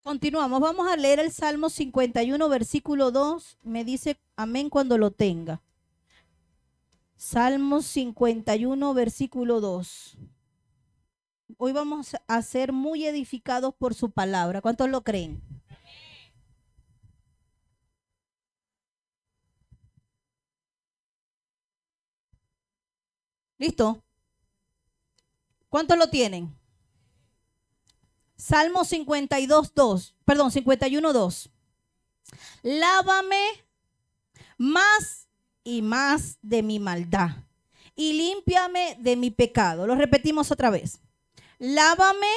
Continuamos, vamos a leer el Salmo 51, versículo 2. Me dice amén cuando lo tenga. Salmo 51, versículo 2. Hoy vamos a ser muy edificados por su palabra. ¿Cuántos lo creen? ¿Listo? ¿Cuántos lo tienen? Salmo 52, 2. Perdón, 51, 2. Lávame más y más de mi maldad y límpiame de mi pecado. Lo repetimos otra vez. Lávame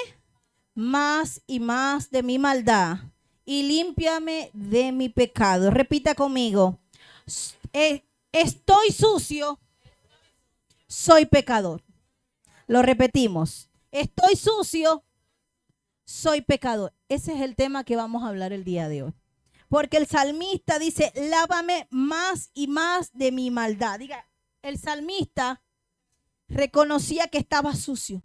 más y más de mi maldad y límpiame de mi pecado. Repita conmigo. Estoy sucio, soy pecador. Lo repetimos. Estoy sucio, soy pecador. Ese es el tema que vamos a hablar el día de hoy. Porque el salmista dice, lávame más y más de mi maldad. Diga, el salmista reconocía que estaba sucio.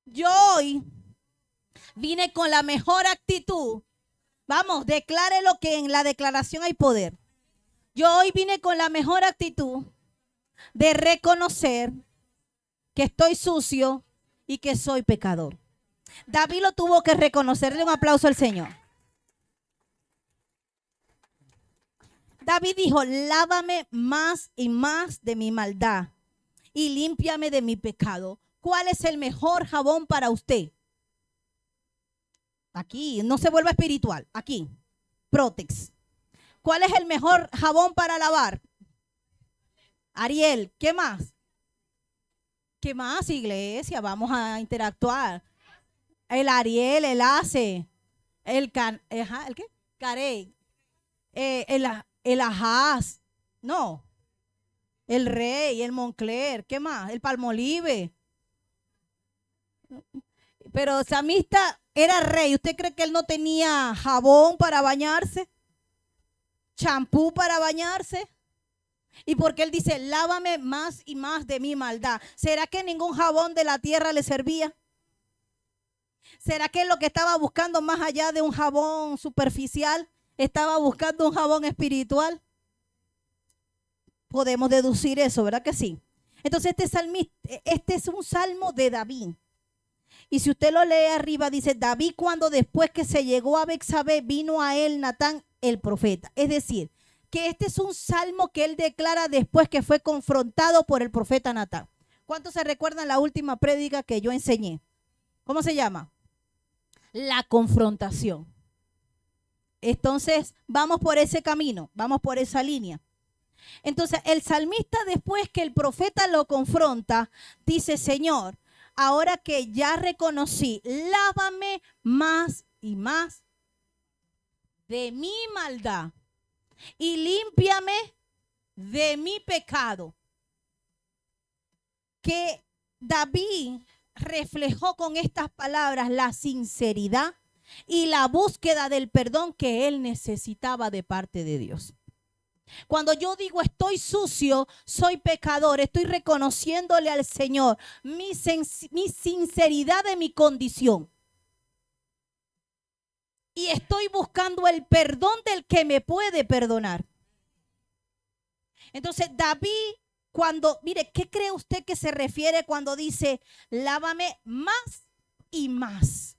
Yo hoy vine con la mejor actitud. Vamos, declare lo que en la declaración hay poder. Yo hoy vine con la mejor actitud de reconocer que estoy sucio y que soy pecador. David lo tuvo que reconocerle. Un aplauso al Señor. David dijo, lávame más y más de mi maldad y límpiame de mi pecado. ¿Cuál es el mejor jabón para usted? Aquí, no se vuelva espiritual. Aquí, Protex. ¿Cuál es el mejor jabón para lavar? Ariel. ¿Qué más? ¿Qué más, iglesia? Vamos a interactuar. El Ariel, el Ace, ¿el qué? Carey, el Ajaz, no, el Rey, el Moncler, ¿qué más? El Palmolive. Pero Samista era rey. ¿Usted cree que él no tenía jabón para bañarse? ¿Champú para bañarse? Y porque él dice, lávame más y más de mi maldad. ¿Será que ningún jabón de la tierra le servía? ¿Será que lo que estaba buscando más allá de un jabón superficial, estaba buscando un jabón espiritual? Podemos deducir eso, ¿verdad que sí? Entonces este es un salmo de David. Y si usted lo lee arriba, dice, David cuando después que se llegó a Betsabé, vino a él Natán el profeta. Es decir, que este es un salmo que él declara después que fue confrontado por el profeta Natán. ¿Cuántos se recuerdan la última prédica que yo enseñé? ¿Cómo se llama? La confrontación. Entonces, vamos por ese camino, vamos por esa línea. Entonces, el salmista, después que el profeta lo confronta, dice, Señor, ahora que ya reconocí, lávame más y más de mi maldad y límpiame de mi pecado. Que David reflejó con estas palabras la sinceridad y la búsqueda del perdón que él necesitaba de parte de Dios. Cuando yo digo estoy sucio, soy pecador, estoy reconociéndole al Señor mi sinceridad de mi condición. Y estoy buscando el perdón del que me puede perdonar. Entonces David, mire, ¿qué cree usted que se refiere cuando dice lávame más y más?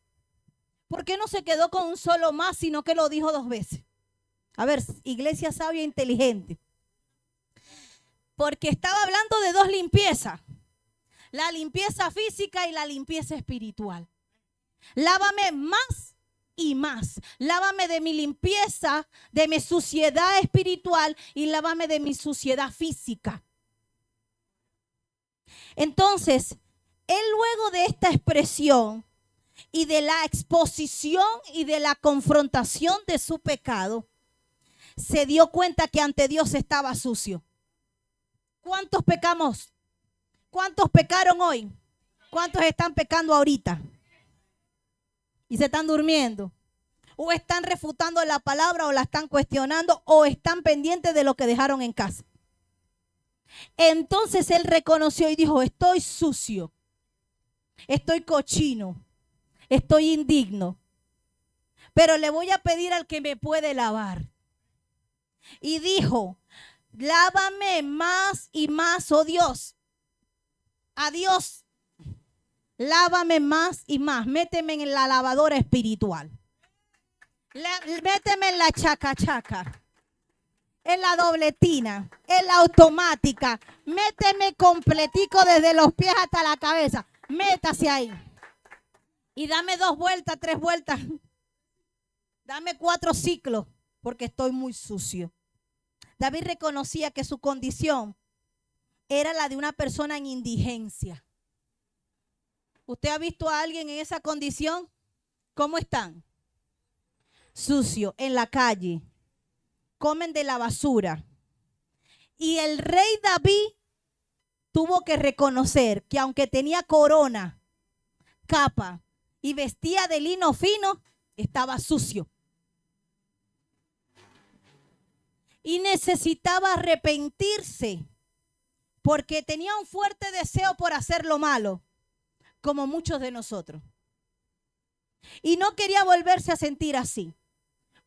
¿Por qué no se quedó con un solo más, sino que lo dijo dos veces? A ver, iglesia sabia e inteligente. Porque estaba hablando de dos limpiezas. La limpieza física y la limpieza espiritual. Lávame más y más. Lávame de mi limpieza, de mi suciedad espiritual y lávame de mi suciedad física. Entonces, él luego de esta expresión y de la exposición y de la confrontación de su pecado, se dio cuenta que ante Dios estaba sucio. ¿Cuántos pecamos? ¿Cuántos pecaron hoy? ¿Cuántos están pecando ahorita? Y se están durmiendo. O están refutando la palabra, o la están cuestionando, o están pendientes de lo que dejaron en casa. Entonces él reconoció y dijo, estoy sucio, estoy cochino, estoy indigno. pero le voy a pedir al que me puede lavar. Y dijo, lávame más y más, oh Dios. A Dios, lávame más y más. Méteme en la lavadora espiritual. Méteme en la chaca chaca, en la dobletina, en la automática. Méteme completico desde los pies hasta la cabeza. Métase ahí. Y dame 2 vueltas, 3 vueltas. Dame 4 ciclos, porque estoy muy sucio. David reconocía que su condición era la de una persona en indigencia. ¿Usted ha visto a alguien en esa condición? ¿Cómo están? Sucio, en la calle. Comen de la basura. Y el rey David tuvo que reconocer que aunque tenía corona, capa y vestía de lino fino, estaba sucio. Y necesitaba arrepentirse porque tenía un fuerte deseo por hacer lo malo, como muchos de nosotros. Y no quería volverse a sentir así.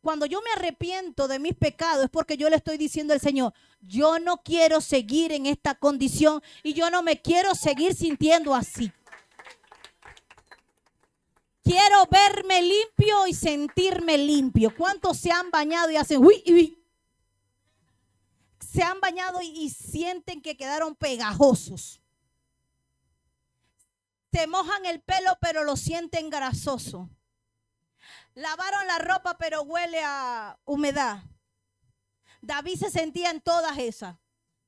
Cuando yo me arrepiento de mis pecados es porque yo le estoy diciendo al Señor, yo no quiero seguir en esta condición y yo no me quiero seguir sintiendo así. Quiero verme limpio y sentirme limpio. ¿Cuántos se han bañado y hacen uy, uy? Se han bañado y sienten que quedaron pegajosos. Se mojan el pelo pero lo sienten grasoso. Lavaron la ropa pero huele a humedad. David se sentía en todas esas,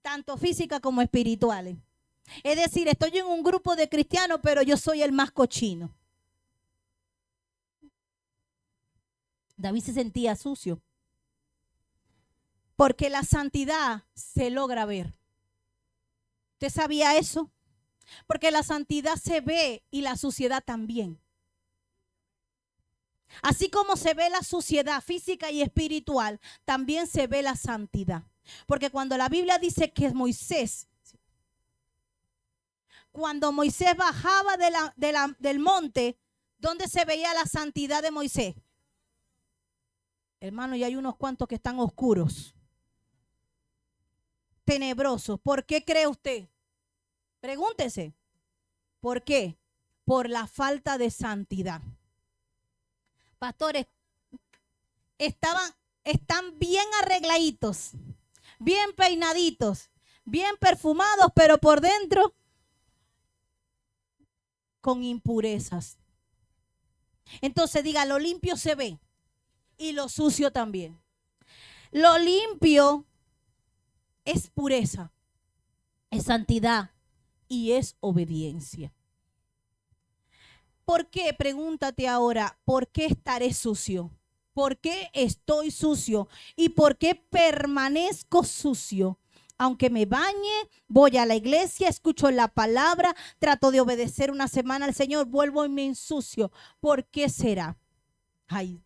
tanto físicas como espirituales. Es decir, estoy en un grupo de cristianos pero yo soy el más cochino. David se sentía sucio. Porque la santidad se logra ver. ¿Usted sabía eso? Porque la santidad se ve y la suciedad también. Así como se ve la suciedad física y espiritual, también se ve la santidad. Porque cuando la Biblia dice que cuando Moisés bajaba del monte, ¿dónde se veía la santidad de Moisés? Hermano, y hay unos cuantos que están oscuros, tenebrosos. ¿Por qué cree usted? Pregúntese. ¿Por qué? Por la falta de santidad. Pastores, están bien arregladitos, bien peinaditos, bien perfumados, pero por dentro con impurezas. Entonces diga, lo limpio se ve y lo sucio también. Lo limpio es pureza, es santidad y es obediencia. ¿Por qué? Pregúntate ahora, ¿por qué estaré sucio? ¿Por qué estoy sucio? ¿Y por qué permanezco sucio? Aunque me bañe, voy a la iglesia, escucho la palabra, trato de obedecer una semana al Señor, vuelvo y me ensucio. ¿Por qué será? Ay,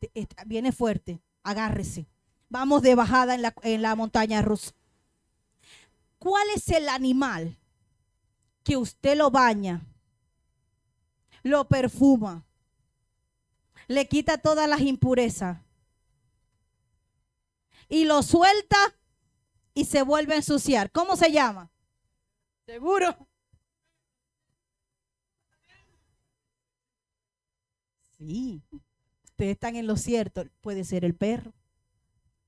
viene fuerte, agárrese. Vamos de bajada en la montaña rusa. ¿Cuál es el animal que usted lo baña, lo perfuma, le quita todas las impurezas y lo suelta y se vuelve a ensuciar? ¿Cómo se llama? ¿Seguro? Sí, ustedes están en lo cierto. Puede ser el perro,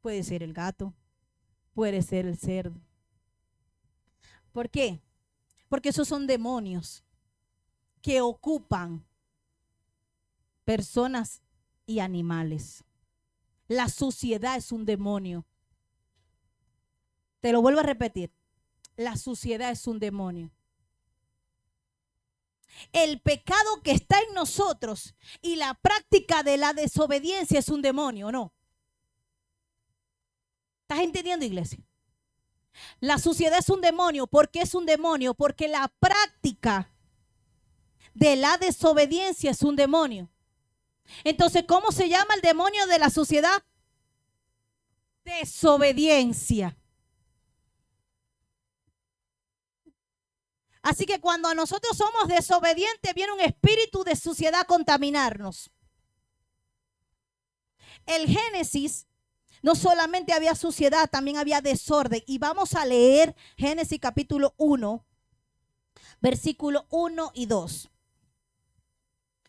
puede ser el gato, puede ser el cerdo. ¿Por qué? Porque esos son demonios que ocupan personas y animales. La suciedad es un demonio. Te lo vuelvo a repetir. La suciedad es un demonio. El pecado que está en nosotros y la práctica de la desobediencia es un demonio, ¿no? ¿Estás entendiendo, iglesia? La suciedad es un demonio. ¿Por qué es un demonio? Porque la práctica de la desobediencia es un demonio. Entonces, ¿cómo se llama el demonio de la suciedad? Desobediencia. Así que cuando nosotros somos desobedientes, viene un espíritu de suciedad a contaminarnos. El Génesis no solamente había suciedad, también había desorden. Y vamos a leer Génesis capítulo 1, versículo 1 y 2.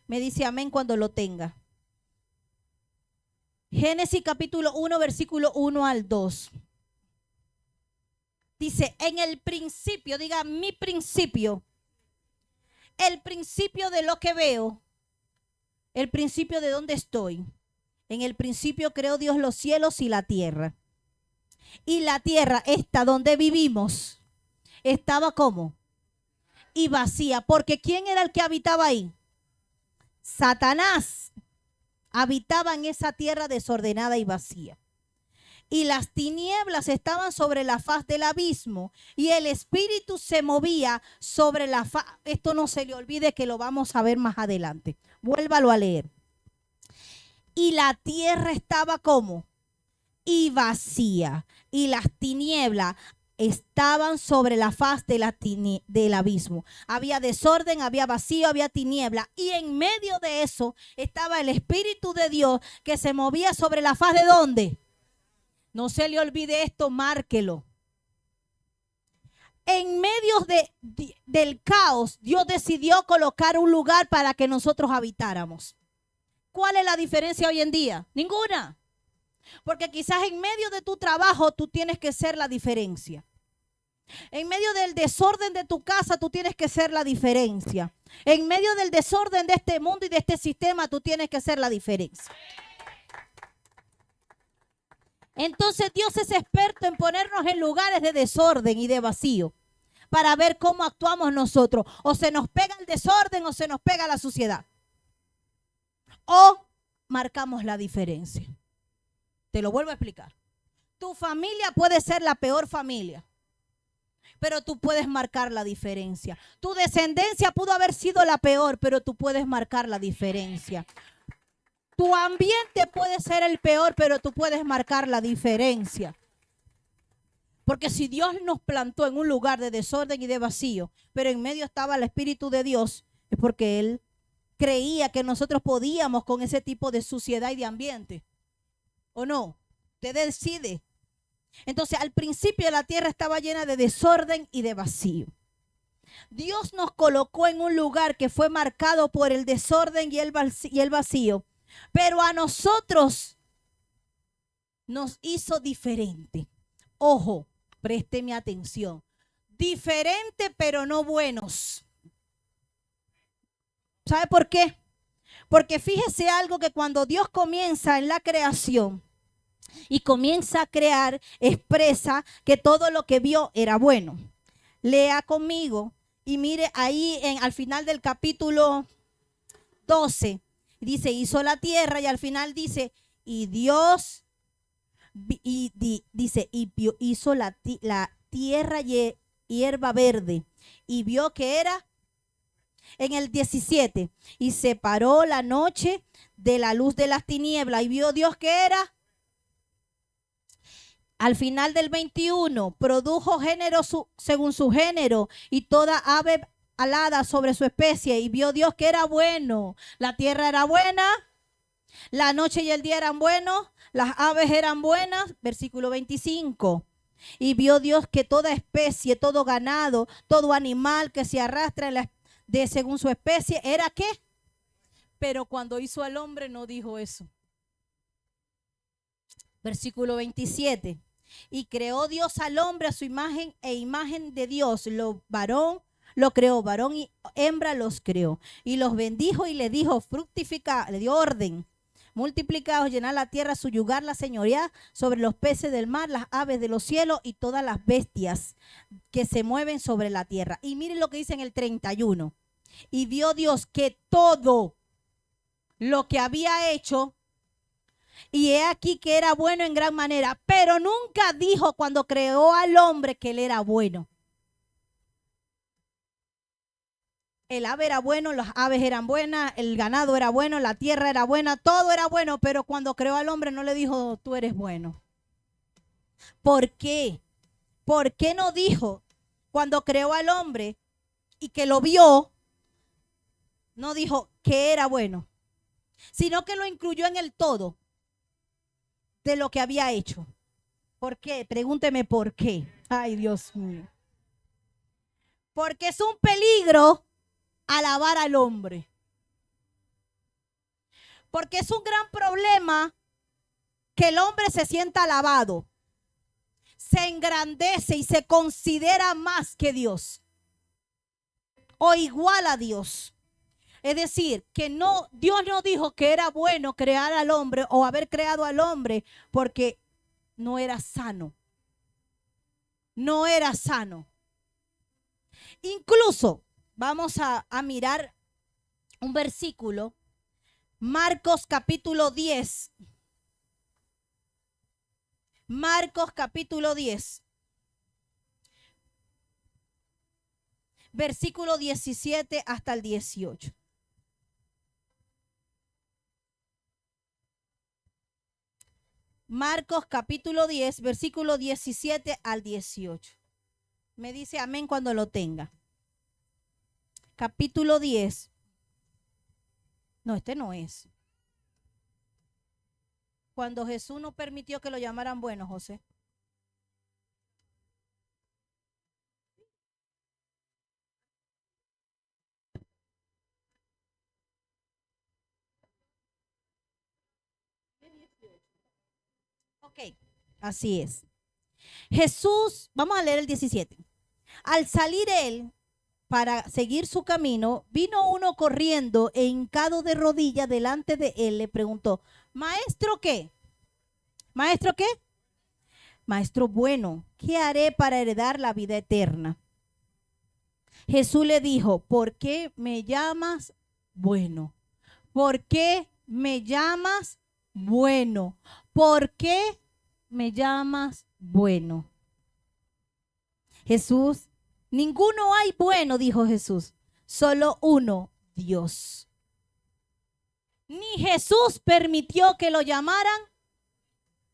Me dice amén cuando lo tenga. Génesis capítulo 1, versículo 1 al 2. Dice, en el principio, diga mi principio, el principio de lo que veo, el principio de donde estoy. En el principio creó Dios los cielos y la tierra. Y la tierra, esta donde vivimos, estaba como y vacía. Porque ¿quién era el que habitaba ahí? Satanás habitaba en esa tierra desordenada y vacía. Y las tinieblas estaban sobre la faz del abismo, y el espíritu se movía sobre la faz. Esto no se le olvide, que lo vamos a ver más adelante. Vuélvalo a leer. Y la tierra estaba como y vacía, y las tinieblas estaban sobre la faz del abismo. Había desorden, había vacío, había tiniebla, y en medio de eso estaba el Espíritu de Dios que se movía sobre la faz de ¿dónde? No se le olvide esto, márquelo. En medio del caos, Dios decidió colocar un lugar para que nosotros habitáramos. ¿Cuál es la diferencia hoy en día? Ninguna. Porque quizás en medio de tu trabajo tú tienes que ser la diferencia. En medio del desorden de tu casa tú tienes que ser la diferencia. En medio del desorden de este mundo y de este sistema tú tienes que ser la diferencia. Entonces Dios es experto en ponernos en lugares de desorden y de vacío para ver cómo actuamos nosotros. O se nos pega el desorden o se nos pega la suciedad. O marcamos la diferencia. Te lo vuelvo a explicar. Tu familia puede ser la peor familia, pero tú puedes marcar la diferencia. Tu descendencia pudo haber sido la peor, pero tú puedes marcar la diferencia. Tu ambiente puede ser el peor, pero tú puedes marcar la diferencia. Porque si Dios nos plantó en un lugar de desorden y de vacío, pero en medio estaba el Espíritu de Dios, es porque Él creía que nosotros podíamos con ese tipo de suciedad y de ambiente. ¿O no? Usted decide. Entonces, al principio la tierra estaba llena de desorden y de vacío. Dios nos colocó en un lugar que fue marcado por el desorden y el vacío. Pero a nosotros nos hizo diferente. Ojo, présteme atención. Diferente, pero no buenos. ¿Sabe por qué? Porque fíjese algo, que cuando Dios comienza en la creación y comienza a crear, expresa que todo lo que vio era bueno. Lea conmigo y mire ahí al final del capítulo 12. Dice, hizo la tierra, y al final dice, y Dios hizo la tierra hierba verde, y vio que era. En el 17, y separó la noche de la luz de las tinieblas, y vio Dios que era. Al final del 21, produjo género según su género, y toda ave alada sobre su especie, y vio Dios que era bueno. La tierra era buena, la noche y el día eran buenos, las aves eran buenas. Versículo 25. Y vio Dios que toda especie, todo ganado, todo animal que se arrastra según su especie, ¿era qué? Pero cuando hizo al hombre no dijo eso. Versículo 27. Y creó Dios al hombre a su imagen, e imagen de Dios lo creó, varón y hembra los creó. Y los bendijo y le dijo, fructificad, le dio orden, multiplicaos, llenad la tierra, subyugarla, señoread sobre los peces del mar, las aves de los cielos y todas las bestias que se mueven sobre la tierra. Y miren lo que dice en el 31. Y vio Dios que todo lo que había hecho, y he aquí que era bueno en gran manera, pero nunca dijo cuando creó al hombre que él era bueno. El ave era bueno, las aves eran buenas, el ganado era bueno, la tierra era buena, todo era bueno, pero cuando creó al hombre no le dijo, tú eres bueno. ¿Por qué? ¿Por qué no dijo cuando creó al hombre y que lo vio, no dijo que era bueno, sino que lo incluyó en el todo? de lo que había hecho. ¿Por qué? Pregúnteme por qué. Ay, Dios mío. Porque es un peligro alabar al hombre. Porque es un gran problema que el hombre se sienta alabado, se engrandece y se considera más que Dios o igual a Dios. Es decir, que no, Dios no dijo que era bueno crear al hombre o haber creado al hombre porque no era sano. No era sano. Incluso vamos a mirar un versículo, Marcos capítulo 10. Marcos capítulo 10. Versículo 17 hasta el 18. Marcos capítulo 10, versículo 17 al 18. Me dice amén cuando lo tenga. Capítulo 10. No, este no es. Cuando Jesús no permitió que lo llamaran bueno, José. Ok, así es. Jesús, vamos a leer el 17. Al salir él para seguir su camino, vino uno corriendo e hincado de rodillas delante de él, le preguntó, ¿maestro qué? ¿Maestro qué? Maestro bueno, ¿qué haré para heredar la vida eterna? Jesús le dijo, ¿por qué me llamas bueno? ¿Por qué me llamas bueno? ¿Por qué me llamas bueno? Jesús, ninguno hay bueno, dijo Jesús, solo uno, Dios. Ni Jesús permitió que lo llamaran.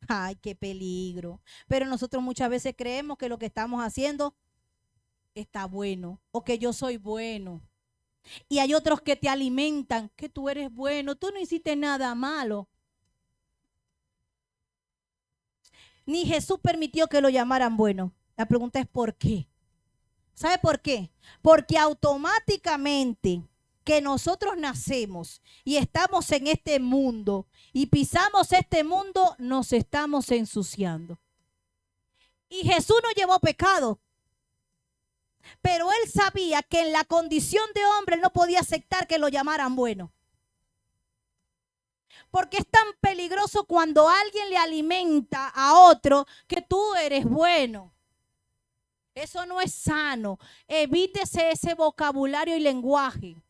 Ay, qué peligro. Pero nosotros muchas veces creemos que lo que estamos haciendo está bueno o que yo soy bueno. Y hay otros que te alimentan, que tú eres bueno, tú no hiciste nada malo. Ni Jesús permitió que lo llamaran bueno. La pregunta es ¿por qué? ¿Sabe por qué? Porque automáticamente que nosotros nacemos y estamos en este mundo y pisamos este mundo, nos estamos ensuciando. Y Jesús no llevó pecado. Pero él sabía que en la condición de hombre él no podía aceptar que lo llamaran bueno. Porque es tan peligroso cuando alguien le alimenta a otro que tú eres bueno. Eso no es sano. Evítese ese vocabulario y lenguaje.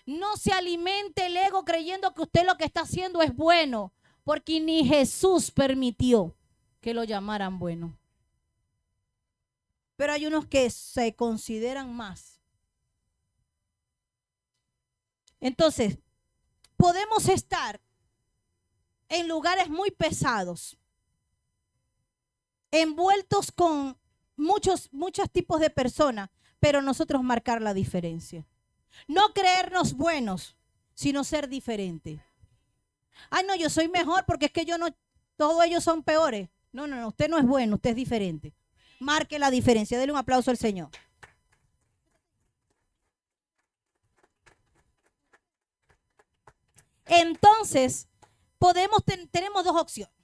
No se alimente el ego creyendo que usted lo que está haciendo es bueno, porque ni Jesús permitió que lo llamaran bueno. Pero hay unos que se consideran más. Entonces, podemos estar en lugares muy pesados, envueltos con muchos tipos de personas, pero nosotros marcar la diferencia. No creernos buenos, sino ser diferentes. Ay, no, yo soy mejor porque es que yo no, todos ellos son peores. No, no, no, usted no es bueno, usted es diferente. Marque la diferencia. Dele un aplauso al Señor. Entonces, tenemos dos opciones.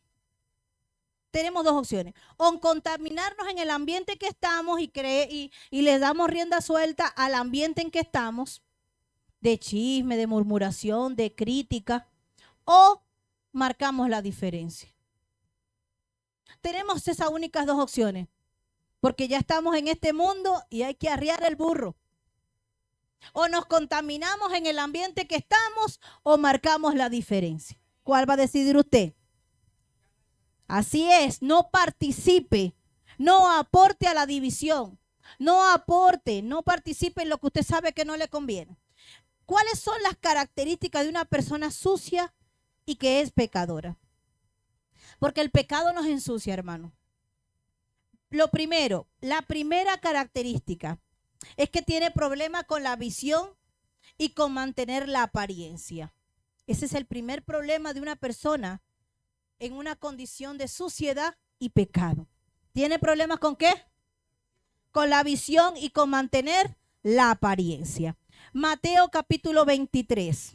Tenemos dos opciones. O contaminarnos en el ambiente que estamos y le damos rienda suelta al ambiente en que estamos, de chisme, de murmuración, de crítica, o marcamos la diferencia. Tenemos esas únicas dos opciones, porque ya estamos en este mundo y hay que arriar el burro. O nos contaminamos en el ambiente que estamos o marcamos la diferencia. ¿Cuál va a decidir usted? Así es, no participe, no aporte a la división, no participe en lo que usted sabe que no le conviene. ¿Cuáles son las características de una persona sucia y que es pecadora? Porque el pecado nos ensucia, hermano. Lo primero, la primera característica es que tiene problemas con la visión y con mantener la apariencia. Ese es el primer problema de una persona en una condición de suciedad y pecado. ¿Tiene problemas con qué? Con la visión y con mantener la apariencia. Mateo capítulo 23.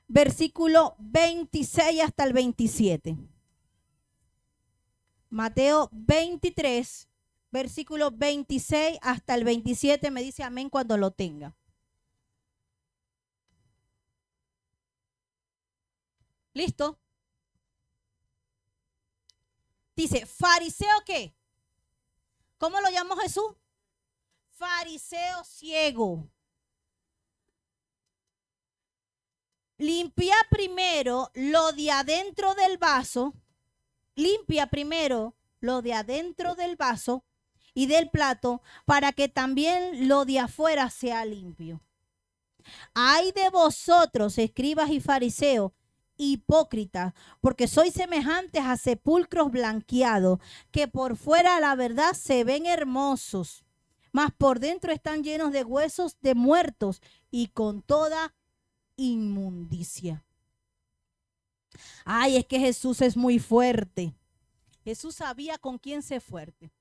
Versículo 26 hasta el 27. Mateo 23, versículo 26 hasta el 27. Me dice amén cuando lo tenga. ¿Listo? Dice, ¿fariseo qué? ¿Cómo lo llamó Jesús? Fariseo ciego. Limpia primero lo de adentro del vaso. Limpia primero lo de adentro del vaso y del plato para que también lo de afuera sea limpio. Ay de vosotros, escribas y fariseos, hipócritas, porque sois semejantes a sepulcros blanqueados, que por fuera la verdad se ven hermosos, mas por dentro están llenos de huesos de muertos y con toda inmundicia. Ay, es que Jesús es muy fuerte. Jesús sabía con quién ser fuerte.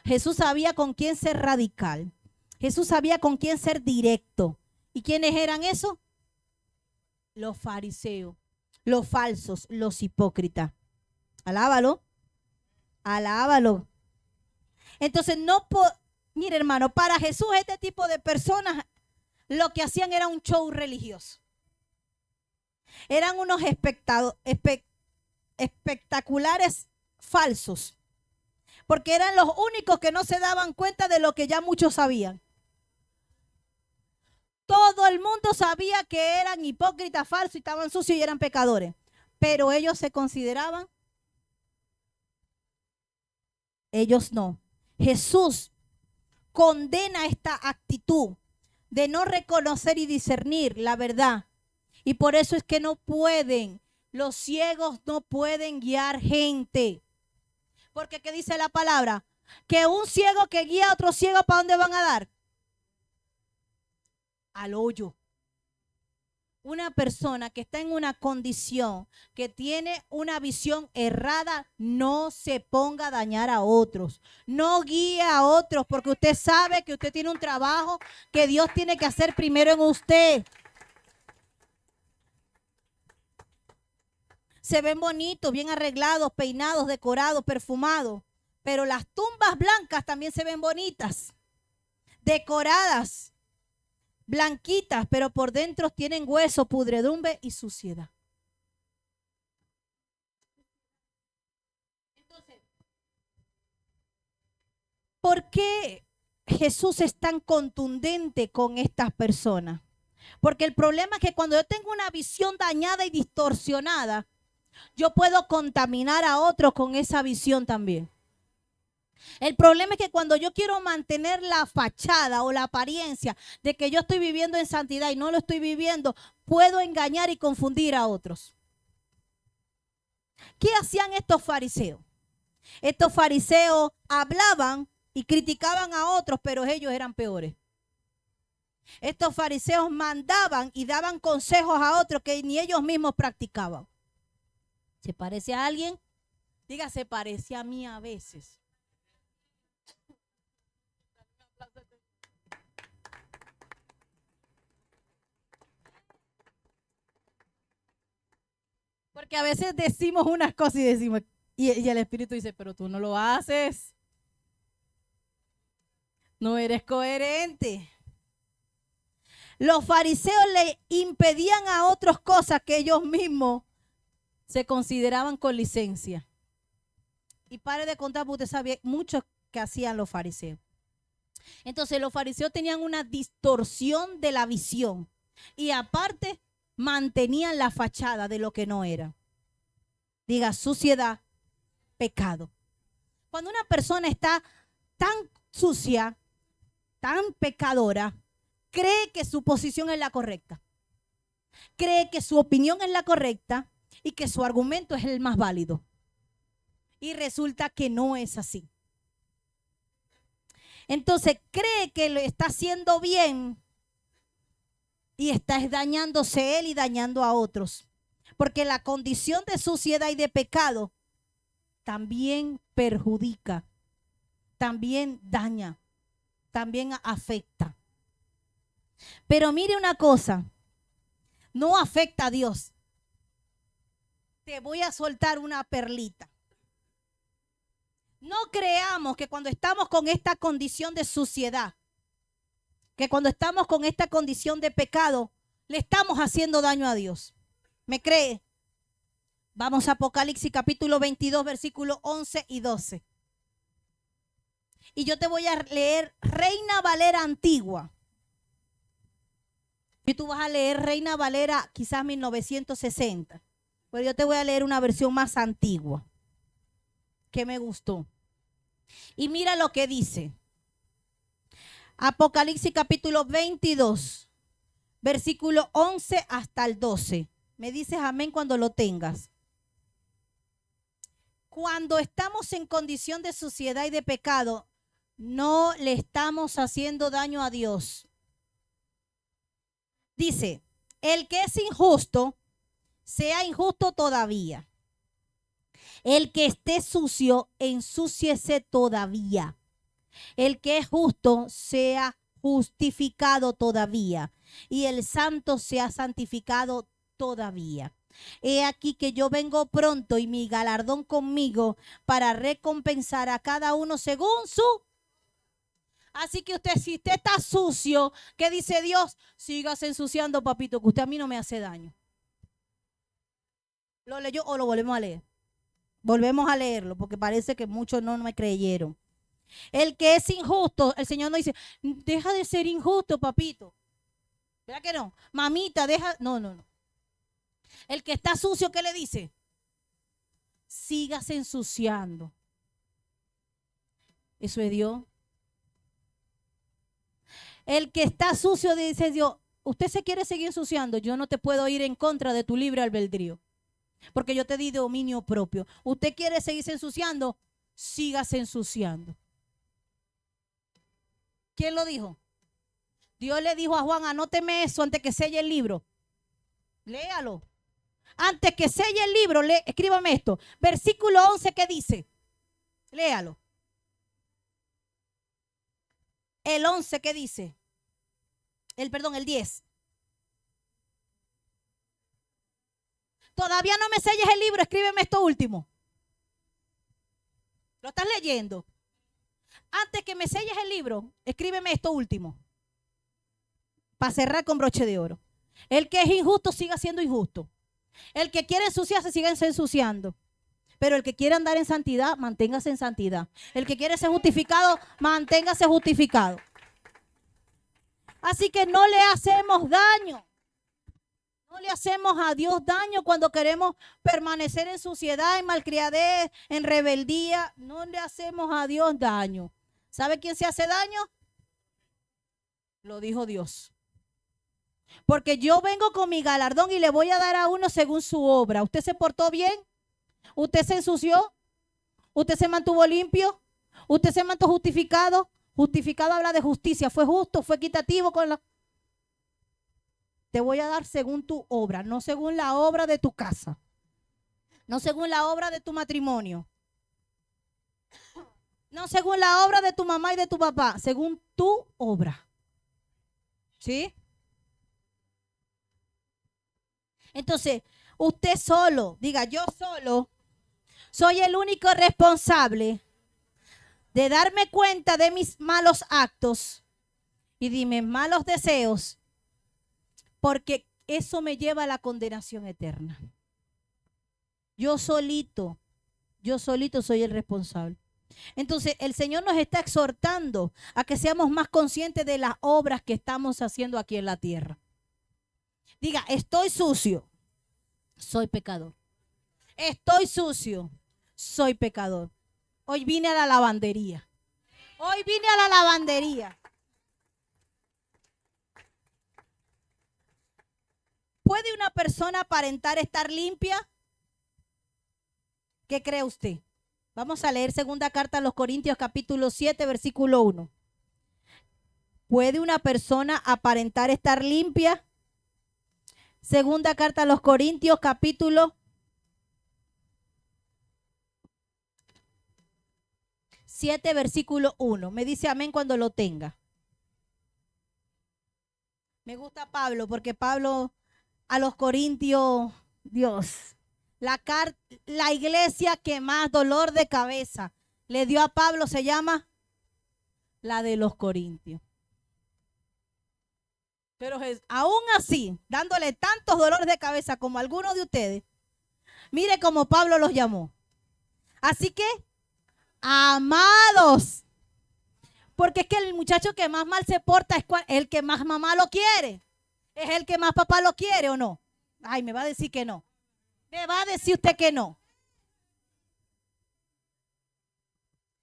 Jesús sabía con quién ser radical. Jesús sabía con quién ser directo. ¿Y quiénes eran esos? Los fariseos, los falsos, los hipócritas. Alábalo. Alábalo. Entonces, mire, hermano, para Jesús este tipo de personas lo que hacían era un show religioso. Eran unos espectaculares falsos, porque eran los únicos que no se daban cuenta de lo que ya muchos sabían. Todo el mundo sabía que eran hipócritas, falsos y estaban sucios y eran pecadores, pero ellos se consideraban, ellos no. Jesús condena esta actitud de no reconocer y discernir la verdad. Y por eso es que no pueden, los ciegos no pueden guiar gente. Porque ¿qué dice la palabra? Que un ciego que guía a otro ciego, ¿para dónde van a dar? Al hoyo. Una persona que está en una condición, que tiene una visión errada, no se ponga a dañar a otros. No guíe a otros, porque usted sabe que usted tiene un trabajo que Dios tiene que hacer primero en usted. Se ven bonitos, bien arreglados, peinados, decorados, perfumados. Pero las tumbas blancas también se ven bonitas, decoradas, blanquitas, pero por dentro tienen hueso, pudredumbre y suciedad. Entonces, ¿por qué Jesús es tan contundente con estas personas? Porque el problema es que cuando yo tengo una visión dañada y distorsionada, yo puedo contaminar a otros con esa visión también. El problema es que cuando yo quiero mantener la fachada o la apariencia de que yo estoy viviendo en santidad y no lo estoy viviendo, puedo engañar y confundir a otros. ¿Qué hacían estos fariseos? Estos fariseos hablaban y criticaban a otros, pero ellos eran peores. Estos fariseos mandaban y daban consejos a otros que ni ellos mismos practicaban. ¿Se parece a alguien? Diga, se parece a mí a veces. Porque a veces decimos unas cosas y decimos, y el Espíritu dice, pero tú no lo haces. No eres coherente. Los fariseos le impedían a otros cosas que ellos mismos se consideraban con licencia. Y pare de contar, porque usted sabía mucho que hacían los fariseos. Entonces los fariseos tenían una distorsión de la visión y aparte mantenían la fachada de lo que no era. Diga, suciedad, pecado. Cuando una persona está tan sucia, tan pecadora, cree que su posición es la correcta. Cree que su opinión es la correcta y que su argumento es el más válido. Y resulta que no es así. Entonces cree que lo está haciendo bien y está dañándose él y dañando a otros. Porque la condición de suciedad y de pecado también perjudica, también daña, también afecta. Pero mire una cosa, no afecta a Dios. Te voy a soltar una perlita. No creamos que cuando estamos con esta condición de suciedad, que cuando estamos con esta condición de pecado, le estamos haciendo daño a Dios. ¿Me cree? Vamos a Apocalipsis capítulo 22, versículos 11 y 12. Y yo te voy a leer Reina Valera antigua. Y tú vas a leer Reina Valera quizás 1960. Pero yo te voy a leer una versión más antigua que me gustó. Y mira lo que dice. Apocalipsis capítulo 22, versículo 11 hasta el 12. Me dices amén cuando lo tengas. Cuando estamos en condición de suciedad y de pecado, no le estamos haciendo daño a Dios. Dice, el que es injusto, sea injusto todavía. El que esté sucio, ensúciese todavía. El que es justo, sea justificado todavía. Y el santo sea santificado todavía. He aquí que yo vengo pronto y mi galardón conmigo para recompensar a cada uno según su. Así que si usted está sucio, ¿qué dice Dios? Sígase ensuciando, papito, que usted a mí no me hace daño. ¿Lo leyó o lo volvemos a leer? Volvemos a leerlo porque parece que muchos no me creyeron. El que es injusto, el Señor no dice, deja de ser injusto, papito. ¿Verdad que no? Mamita, deja. No, no, no. El que está sucio, ¿qué le dice? Sígase ensuciando. Eso es Dios. El que está sucio, dice Dios, usted se quiere seguir ensuciando, yo no te puedo ir en contra de tu libre albedrío. Porque yo te di dominio propio. Usted quiere seguirse ensuciando, sígase ensuciando. ¿Quién lo dijo? Dios le dijo a Juan, anóteme eso antes que selle el libro. Léalo. Antes que selle el libro, escríbame esto. Versículo 11, ¿qué dice? Léalo. El 11, ¿qué dice? El 10. Todavía no me selles el libro, escríbeme esto último. ¿Lo estás leyendo? Antes que me selles el libro, escríbeme esto último. Para cerrar con broche de oro. El que es injusto siga siendo injusto. El que quiere ensuciarse, siga ensuciando. Pero el que quiere andar en santidad, manténgase en santidad. El que quiere ser justificado, manténgase justificado. Así que no le hacemos daño. No le hacemos a Dios daño cuando queremos permanecer en suciedad, en malcriadez, en rebeldía. No le hacemos a Dios daño. ¿Sabe quién se hace daño? Lo dijo Dios. Porque yo vengo con mi galardón y le voy a dar a uno según su obra. ¿Usted se portó bien? ¿Usted se ensució? ¿Usted se mantuvo limpio? ¿Usted se mantuvo justificado? Justificado habla de justicia. ¿Fue justo? ¿Fue equitativo con la? Te voy a dar según tu obra, no según la obra de tu casa. No según la obra de tu matrimonio. No según la obra de tu mamá y de tu papá. Según tu obra. ¿Sí? Entonces, usted solo, diga, yo solo soy el único responsable de darme cuenta de mis malos actos y de mis malos deseos, porque eso me lleva a la condenación eterna. Yo solito soy el responsable. Entonces, el Señor nos está exhortando a que seamos más conscientes de las obras que estamos haciendo aquí en la tierra. Diga, estoy sucio, soy pecador. Estoy sucio, soy pecador. Hoy vine a la lavandería. Hoy vine a la lavandería. ¿Puede una persona aparentar estar limpia? ¿Qué cree usted? Vamos a leer segunda carta a los Corintios capítulo 7, versículo 1. ¿Puede una persona aparentar estar limpia? Segunda carta a los Corintios, capítulo 7, versículo 1. Me dice amén cuando lo tenga. Me gusta Pablo porque Pablo a los Corintios, Dios, la iglesia que más dolor de cabeza le dio a Pablo se llama la de los Corintios. Pero aún así, dándole tantos dolores de cabeza como algunos de ustedes, mire cómo Pablo los llamó. Así que, amados, porque es que el muchacho que más mal se porta es el que más mamá lo quiere. ¿Es el que más papá lo quiere o no? Ay, me va a decir que no. Me va a decir usted que no.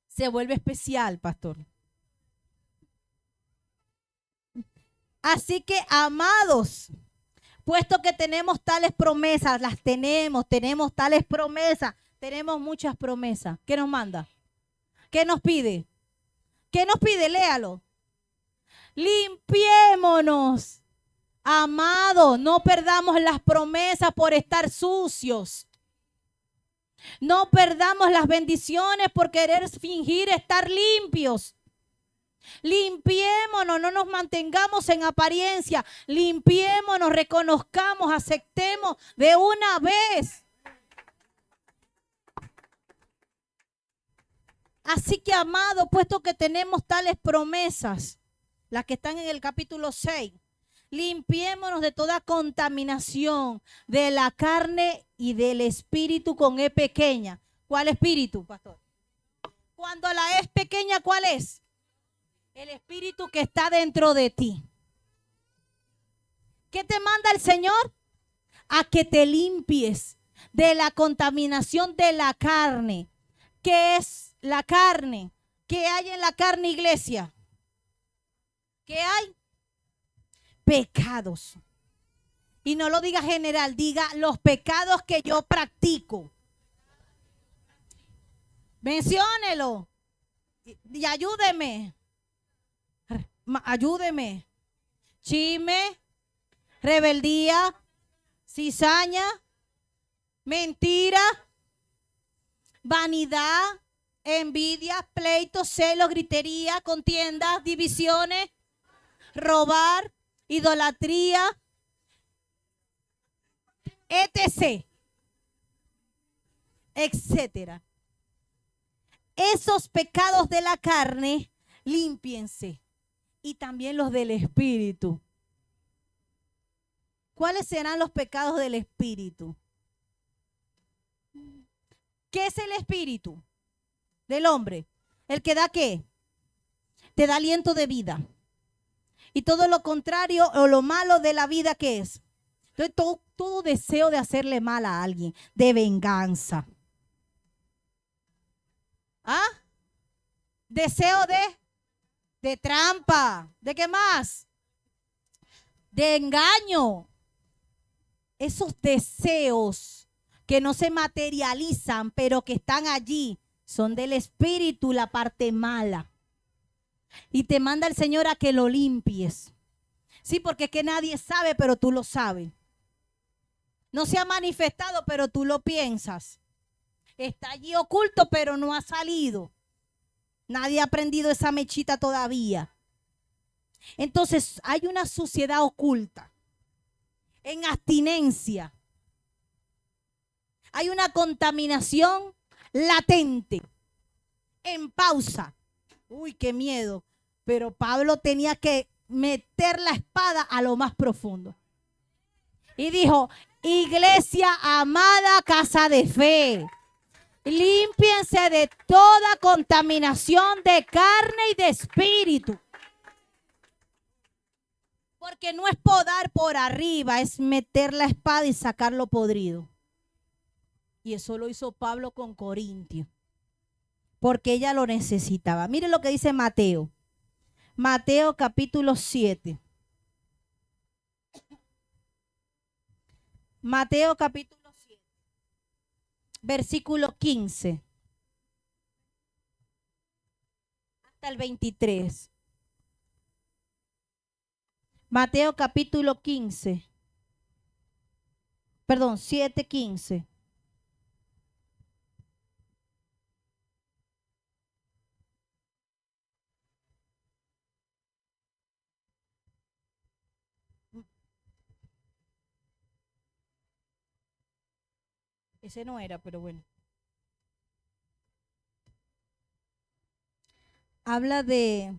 Se vuelve especial, pastor. Así que, amados, puesto que tenemos tales promesas, las tenemos tales promesas, tenemos muchas promesas. ¿Qué nos manda? ¿Qué nos pide? ¿Qué nos pide? Léalo. Limpiémonos. Amados, no perdamos las promesas por estar sucios. No perdamos las bendiciones por querer fingir estar limpios. Limpiémonos, no nos mantengamos en apariencia. Limpiémonos, reconozcamos, aceptemos de una vez. Así que, amado, puesto que tenemos tales promesas, las que están en el capítulo 6, limpiémonos de toda contaminación de la carne y del espíritu con E pequeña. ¿Cuál espíritu, pastor? Cuando la E es pequeña, ¿cuál es? El espíritu que está dentro de ti. ¿Qué te manda el Señor? A que te limpies de la contaminación de la carne. ¿Qué es la carne? ¿Qué hay en la carne, iglesia? ¿Qué hay? Pecados. Y no lo diga general, diga los pecados que yo practico. Menciónelo. Y ayúdeme. Ayúdeme. Chisme, rebeldía, cizaña, mentira, vanidad, envidia, pleitos, celos, gritería, contiendas, divisiones, robar, idolatría, etc., etcétera. Esos pecados de la carne, límpiense. Y también los del espíritu. ¿Cuáles serán los pecados del espíritu? ¿Qué es el espíritu del hombre? ¿El que da qué? Te da aliento de vida. Y todo lo contrario o lo malo de la vida, ¿qué es? Entonces, todo deseo de hacerle mal a alguien, de venganza. ¿Ah? Deseo de trampa. ¿De qué más? De engaño. Esos deseos que no se materializan, pero que están allí, son del espíritu, la parte mala. Y te manda el Señor a que lo limpies. Sí, porque es que nadie sabe, pero tú lo sabes. No se ha manifestado, pero tú lo piensas. Está allí oculto, pero no ha salido. Nadie ha prendido esa mechita todavía. Entonces hay una suciedad oculta, en abstinencia. Hay una contaminación latente, en pausa. Uy, qué miedo. Pero Pablo tenía que meter la espada a lo más profundo. Y dijo, iglesia amada, casa de fe, límpiense de toda contaminación de carne y de espíritu. Porque no es podar por arriba, es meter la espada y sacar lo podrido. Y eso lo hizo Pablo con Corintios, porque ella lo necesitaba. Mire lo que dice Mateo. Mateo capítulo 7. Mateo capítulo 7. Versículo 15. Hasta el 23. Mateo capítulo 15. Perdón, 7:15. Ese no era, pero bueno. Habla de,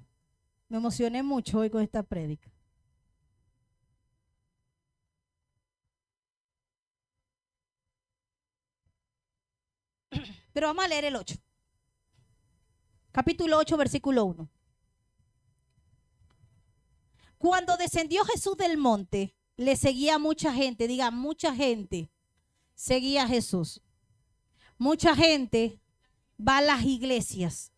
me emocioné mucho hoy con esta prédica. Pero vamos a leer el 8. Capítulo 8, versículo 1. Cuando descendió Jesús del monte, le seguía mucha gente. Diga, mucha gente seguía a Jesús. Mucha gente va a las iglesias.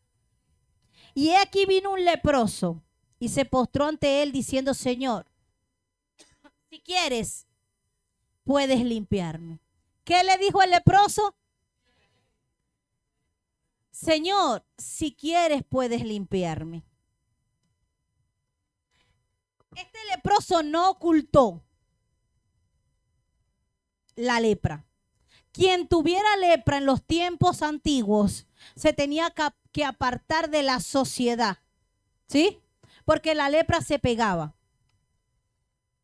Y he aquí vino un leproso y se postró ante él diciendo, Señor, si quieres, puedes limpiarme. ¿Qué le dijo el leproso? Señor, si quieres, puedes limpiarme. Este leproso no ocultó la lepra. Quien tuviera lepra en los tiempos antiguos se tenía que apartar de la sociedad, ¿sí? Porque la lepra se pegaba.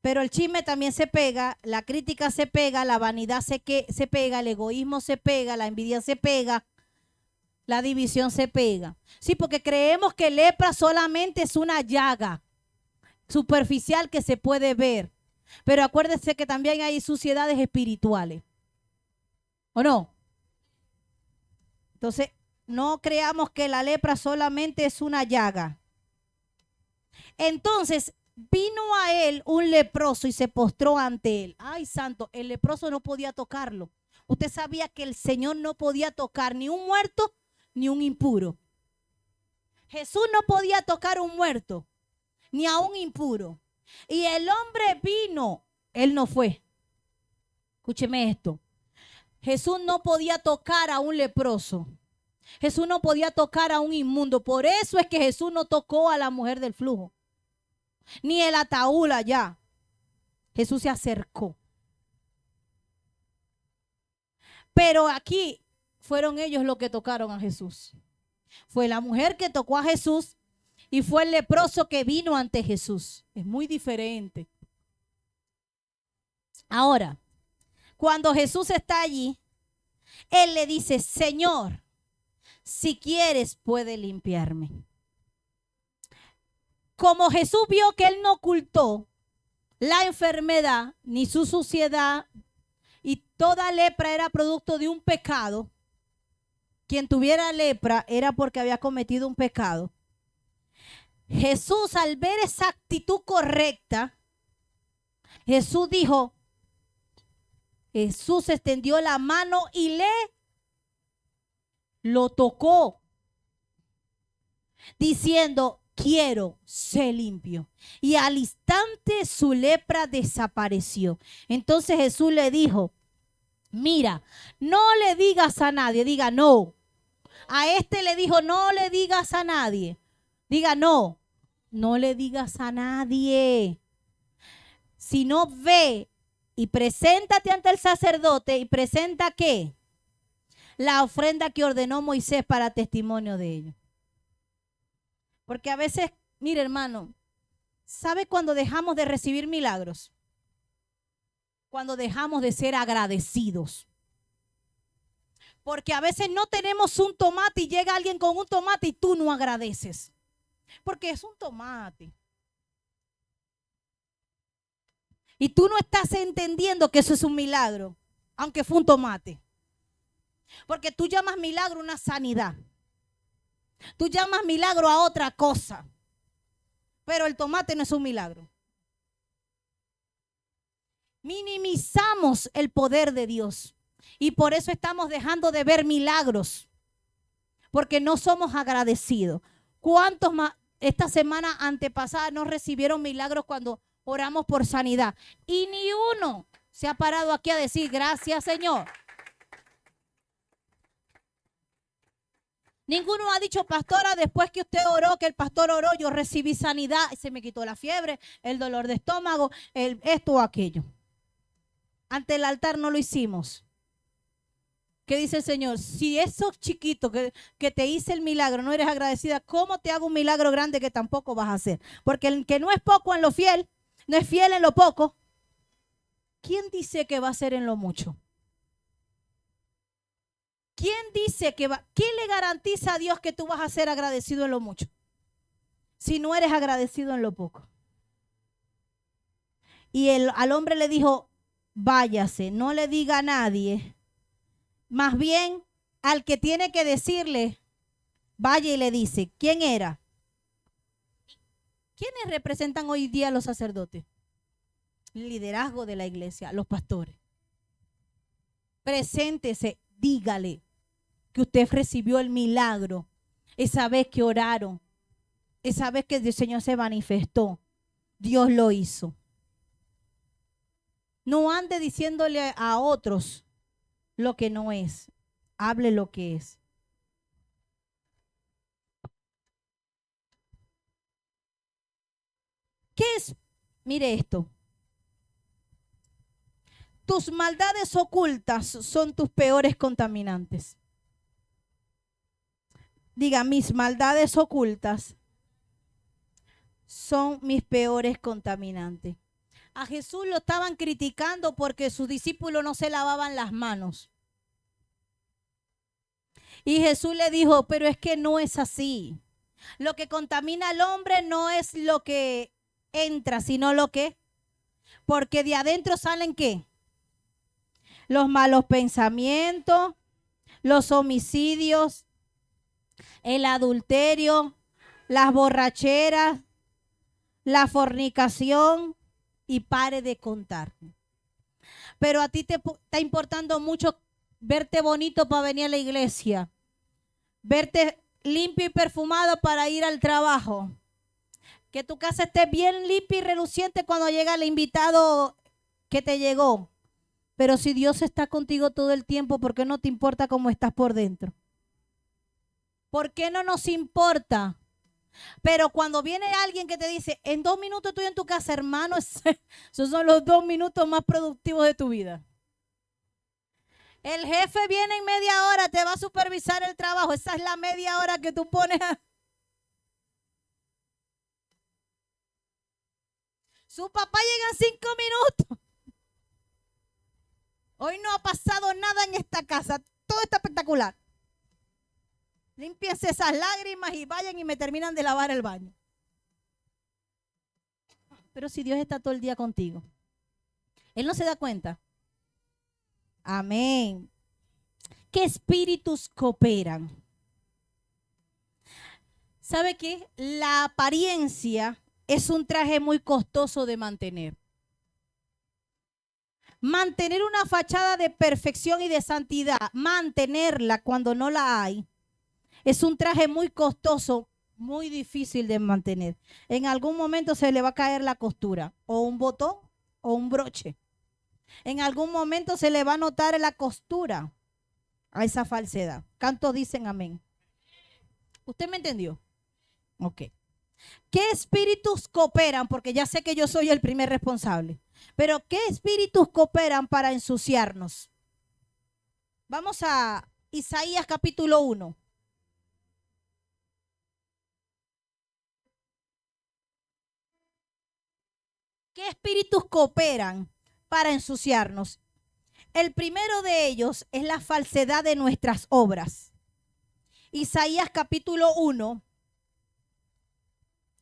Pero el chisme también se pega, la crítica se pega, la vanidad se pega, el egoísmo se pega, la envidia se pega, la división se pega. Sí, porque creemos que lepra solamente es una llaga superficial que se puede ver. Pero acuérdense que también hay suciedades espirituales. ¿O no? Entonces, no creamos que la lepra solamente es una llaga. Entonces, vino a él un leproso y se postró ante él. Ay, santo, el leproso no podía tocarlo. Usted sabía que el Señor no podía tocar ni un muerto ni un impuro. Jesús no podía tocar un muerto ni a un impuro. Y el hombre vino, él no fue. Escúcheme esto. Jesús no podía tocar a un leproso. Jesús no podía tocar a un inmundo. Por eso es que Jesús no tocó a la mujer del flujo. Ni el ataúd allá. Jesús se acercó. Pero aquí fueron ellos los que tocaron a Jesús. Fue la mujer que tocó a Jesús y fue el leproso que vino ante Jesús. Es muy diferente. Ahora, cuando Jesús está allí, él le dice, Señor, si quieres, puede limpiarme. Como Jesús vio que él no ocultó la enfermedad ni su suciedad y toda lepra era producto de un pecado, quien tuviera lepra era porque había cometido un pecado. Jesús, al ver esa actitud correcta, Jesús dijo, Jesús extendió la mano y lo tocó, diciendo, quiero ser limpio. Y al instante su lepra desapareció. Entonces Jesús le dijo, mira, no le digas a nadie, diga no. A este le dijo, no le digas a nadie. Diga no, no le digas a nadie. Si no, ve y preséntate ante el sacerdote y presenta ¿qué? La ofrenda que ordenó Moisés para testimonio de ello. Porque a veces, mire hermano, ¿sabe cuando dejamos de recibir milagros? Cuando dejamos de ser agradecidos. Porque a veces no tenemos un tomate y llega alguien con un tomate y tú no agradeces. Porque es un tomate. Y tú no estás entendiendo que eso es un milagro, aunque fue un tomate. Porque tú llamas milagro una sanidad. Tú llamas milagro a otra cosa. Pero el tomate no es un milagro. Minimizamos el poder de Dios. Y por eso estamos dejando de ver milagros. Porque no somos agradecidos. ¿Cuántos más esta semana antepasada no recibieron milagros cuando oramos por sanidad? Y ni uno se ha parado aquí a decir gracias, Señor. Ninguno ha dicho, pastora, después que usted oró, que el pastor oró, yo recibí sanidad, se me quitó la fiebre, el dolor de estómago, esto o aquello. ante el altar no lo hicimos. ¿Qué dice el Señor? Si esos chiquitos que te hice el milagro no eres agradecida, ¿cómo te hago un milagro grande que tampoco vas a hacer? Porque el que no es poco en lo fiel, no es fiel en lo poco, ¿quién dice que va a ser en lo mucho? ¿Quién dice que va? ¿Quién le garantiza a Dios que tú vas a ser agradecido en lo mucho? Si no eres agradecido en lo poco. Y al hombre le dijo, váyase, no le diga a nadie. Más bien, al que tiene que decirle, vaya y le dice, ¿quién era? ¿Quiénes representan hoy día a los sacerdotes? El liderazgo de la iglesia, los pastores. Preséntese, dígale que usted recibió el milagro, esa vez que oraron, esa vez que el Señor se manifestó, Dios lo hizo. No ande diciéndole a otros lo que no es, hable lo que es. ¿Qué es? Mire esto. Tus maldades ocultas son tus peores contaminantes. Diga, mis maldades ocultas son mis peores contaminantes. A Jesús lo estaban criticando porque sus discípulos no se lavaban las manos. Y Jesús le dijo, pero es que no es así. Lo que contamina al hombre no es lo que entra, sino lo que... Porque de adentro salen ¿qué? Los malos pensamientos, los homicidios, el adulterio, las borracheras, la fornicación y pare de contar. Pero a ti te está importando mucho verte bonito para venir a la iglesia, verte limpio y perfumado para ir al trabajo, que tu casa esté bien limpia y reluciente cuando llega el invitado que te llegó. Pero si Dios está contigo todo el tiempo, ¿por qué no te importa cómo estás por dentro? ¿Por qué no nos importa? Pero cuando viene alguien que te dice, en 2 minutos estoy en tu casa, hermano, esos son los 2 minutos más productivos de tu vida. El jefe viene en media hora, te va a supervisar el trabajo. Esa es la media hora que tú pones. Su papá llega en 5 minutos. Hoy no ha pasado nada en esta casa. Todo está espectacular. Límpiense esas lágrimas y vayan y me terminan de lavar el baño. Pero si Dios está todo el día contigo, Él no se da cuenta. Amén. ¿Qué espíritus cooperan? ¿Sabe qué? La apariencia es un traje muy costoso de mantener. Mantener una fachada de perfección y de santidad, mantenerla cuando no la hay, es un traje muy costoso, muy difícil de mantener. En algún momento se le va a caer la costura, o un botón, o un broche. En algún momento se le va a notar la costura a esa falsedad. ¿Cuántos dicen amén? ¿Usted me entendió? Ok. ¿Qué espíritus cooperan? Porque ya sé que yo soy el primer responsable. Pero ¿qué espíritus cooperan para ensuciarnos? Vamos a Isaías capítulo 1. ¿Qué espíritus cooperan para ensuciarnos? El primero de ellos es la falsedad de nuestras obras. Isaías capítulo 1,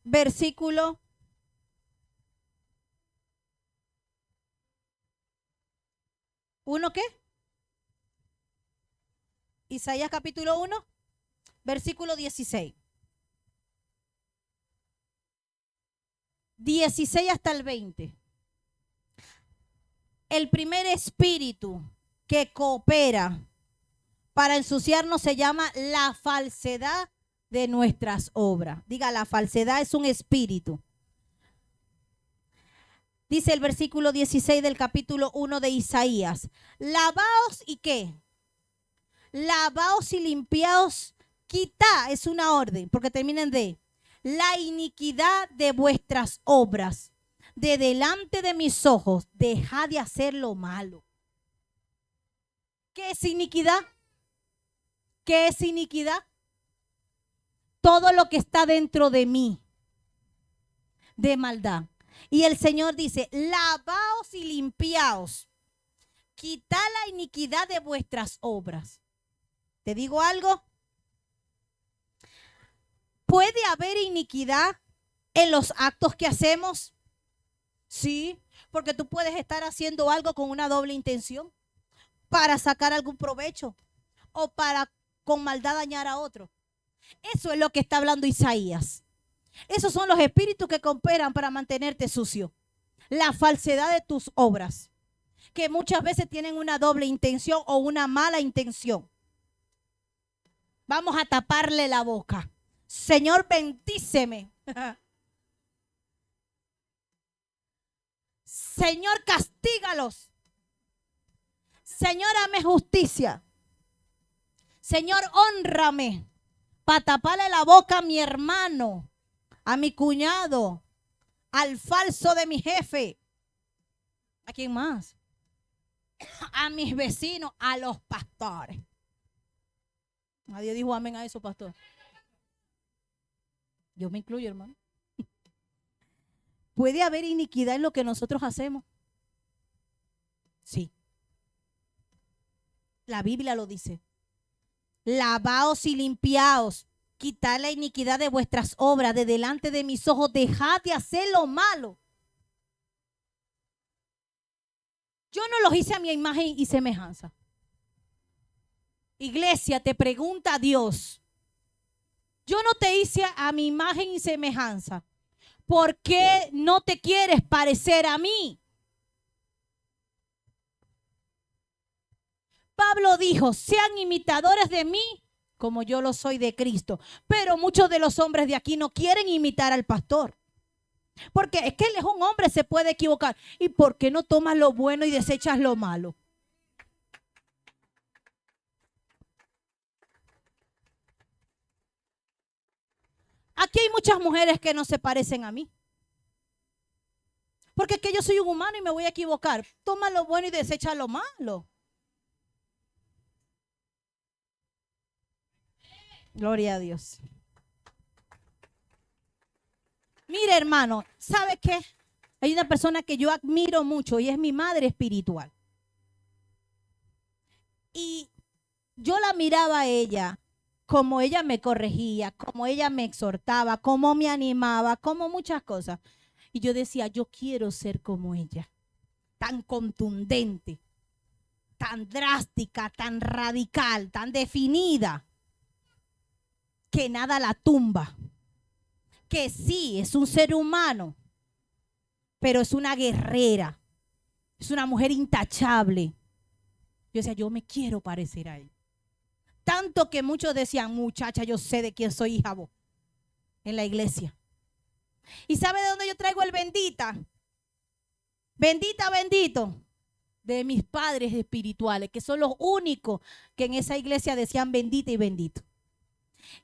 versículo 1, ¿qué? Isaías capítulo 1, versículo 16. 16 hasta el 20. El primer espíritu que coopera para ensuciarnos se llama la falsedad de nuestras obras. Diga, la falsedad es un espíritu. Dice el versículo 16 del capítulo 1 de Isaías. Lavaos y ¿qué? Lavaos y limpiaos. Quitá es una orden, porque termina en D. La iniquidad de vuestras obras. de delante de mis ojos, deja de hacer lo malo. ¿Qué es iniquidad? ¿Qué es iniquidad? Todo lo que está dentro de mí de maldad. Y el Señor dice, lavaos y limpiaos, quitad la iniquidad de vuestras obras. ¿Te digo algo? ¿Puede haber iniquidad en los actos que hacemos? Sí, porque tú puedes estar haciendo algo con una doble intención, para sacar algún provecho o para con maldad dañar a otro. Eso es lo que está hablando Isaías. Esos son los espíritus que cooperan para mantenerte sucio. La falsedad de tus obras, que muchas veces tienen una doble intención o una mala intención. Vamos a taparle la boca. Señor, bendíceme. Señor, castígalos. Señor, hame justicia. Señor, hónrame. Para taparle la boca a mi hermano, a mi cuñado, al falso de mi jefe. ¿A quién más? A mis vecinos, a los pastores. Nadie dijo amén a eso, pastor. Yo me incluyo, hermano. ¿Puede haber iniquidad en lo que nosotros hacemos? Sí. La Biblia lo dice. Lavaos y limpiaos, quitad la iniquidad de vuestras obras de delante de mis ojos, dejad de hacer lo malo. Yo no los hice a mi imagen y semejanza. Iglesia, te pregunta Dios. Yo no te hice a mi imagen y semejanza. ¿Por qué no te quieres parecer a mí? Pablo dijo, sean imitadores de mí como yo lo soy de Cristo. Pero muchos de los hombres de aquí no quieren imitar al pastor. Porque es que él es un hombre, se puede equivocar. ¿Y por qué no tomas lo bueno y desechas lo malo? Aquí hay muchas mujeres que no se parecen a mí. Porque es que yo soy un humano y me voy a equivocar. Toma lo bueno y desecha lo malo. Gloria a Dios. Mire, hermano, ¿sabe qué? Hay una persona que yo admiro mucho y es mi madre espiritual. Y yo la miraba a ella, como ella me corregía, como ella me exhortaba, como me animaba, como muchas cosas. Y yo decía, yo quiero ser como ella, tan contundente, tan drástica, tan radical, tan definida, que nada la tumba. Que sí, es un ser humano, pero es una guerrera, es una mujer intachable. Yo decía, yo me quiero parecer a ella. Tanto que muchos decían, muchacha, yo sé de quién soy hija vos, en la iglesia. ¿Y sabe de dónde yo traigo el bendita? Bendita, bendito. De mis padres espirituales, que son los únicos que en esa iglesia decían bendita y bendito.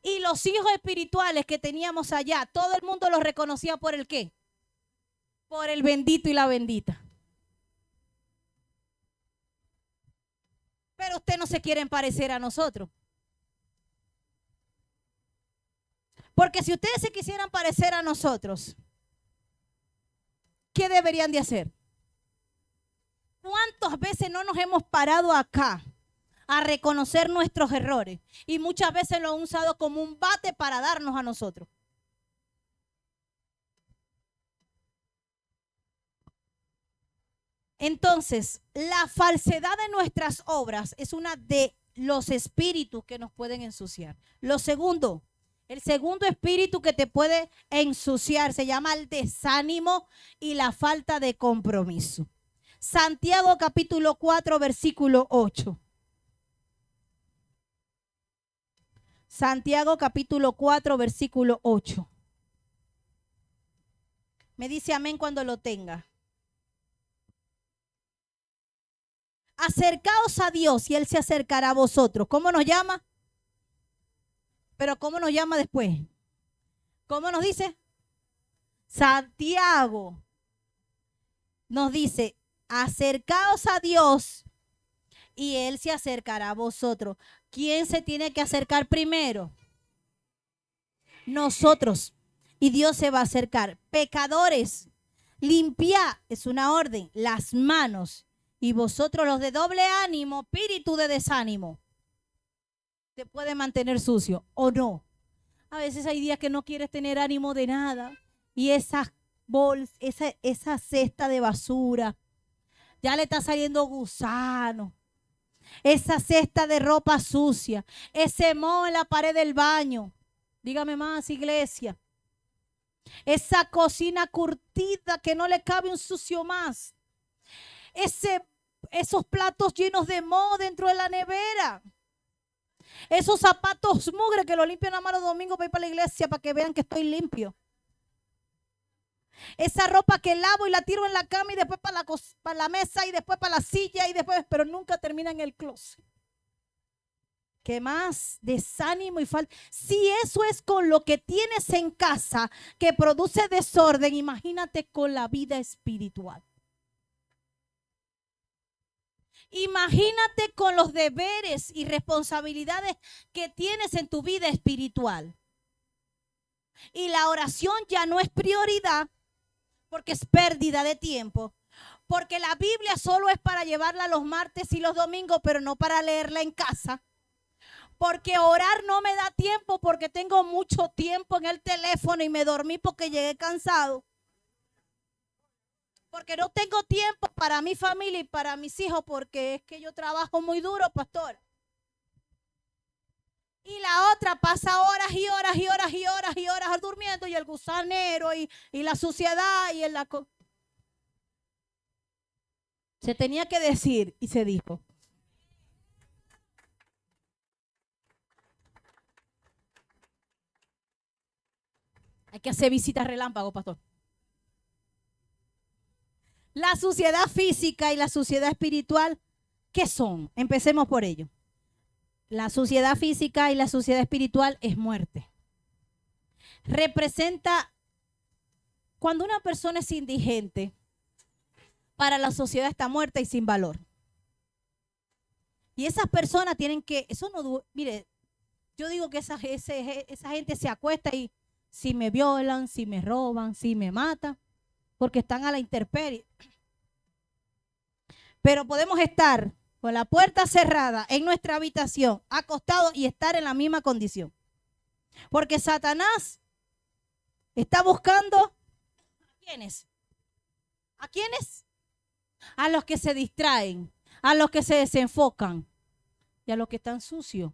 Y los hijos espirituales que teníamos allá, todo el mundo los reconocía por el ¿qué? Por el bendito y la bendita. Pero ustedes no se quieren parecer a nosotros. Porque si ustedes se quisieran parecer a nosotros, ¿qué deberían de hacer? ¿Cuántas veces no nos hemos parado acá a reconocer nuestros errores? Y muchas veces lo han usado como un bate para darnos a nosotros. Entonces, la falsedad de nuestras obras es una de los espíritus que nos pueden ensuciar. Lo segundo, el segundo espíritu que te puede ensuciar se llama el desánimo y la falta de compromiso. Santiago capítulo 4, versículo 8. Santiago capítulo 4, versículo 8. Me dice amén cuando lo tenga. Acercaos a Dios y Él se acercará a vosotros. ¿Cómo nos llama? Pero ¿cómo nos llama después? ¿Cómo nos dice? Santiago. nos dice, acercaos a Dios y Él se acercará a vosotros. ¿Quién se tiene que acercar primero? Nosotros. Y Dios se va a acercar. Pecadores, limpiad, es una orden, las manos. Y vosotros los de doble ánimo, espíritu de desánimo, te puede mantener sucio o no. A veces hay días que no quieres tener ánimo de nada. Y esa cesta de basura, ya le está saliendo gusano. Esa cesta de ropa sucia, ese moho en la pared del baño. Dígame más, iglesia. Esa cocina curtida que no le cabe un sucio más. Esos platos llenos de moho dentro de la nevera. Esos zapatos mugre que lo limpian a mano domingo para ir para la iglesia para que vean que estoy limpio. Esa ropa que lavo y la tiro en la cama y después para la mesa y después para la silla y después, pero nunca termina en el closet. ¿Qué más? Desánimo y falta. Si eso es con lo que tienes en casa que produce desorden, imagínate con la vida espiritual. Imagínate con los deberes y responsabilidades que tienes en tu vida espiritual. Y la oración ya no es prioridad porque es pérdida de tiempo. Porque la Biblia solo es para llevarla los martes y los domingos, pero no para leerla en casa. Porque orar no me da tiempo porque tengo mucho tiempo en el teléfono y me dormí porque llegué cansado. Porque no tengo tiempo para mi familia y para mis hijos porque es que yo trabajo muy duro, pastor. Y la otra pasa horas y horas y horas y horas y horas durmiendo y el gusanero y la suciedad y se tenía que decir y se dijo. Hay que hacer visitas relámpago, pastor. La suciedad física y la suciedad espiritual, ¿qué son? Empecemos por ello. La suciedad física y la suciedad espiritual es muerte. Representa cuando una persona es indigente, para la sociedad está muerta y sin valor. Y esas personas tienen que, eso no, mire, yo digo que esa gente se acuesta y si me violan, si me roban, si me matan, porque están a la intemperie. Pero podemos estar con la puerta cerrada en nuestra habitación, acostados y estar en la misma condición. Porque Satanás está buscando ¿a quiénes? ¿A quiénes? A los que se distraen, a los que se desenfocan y a los que están sucios,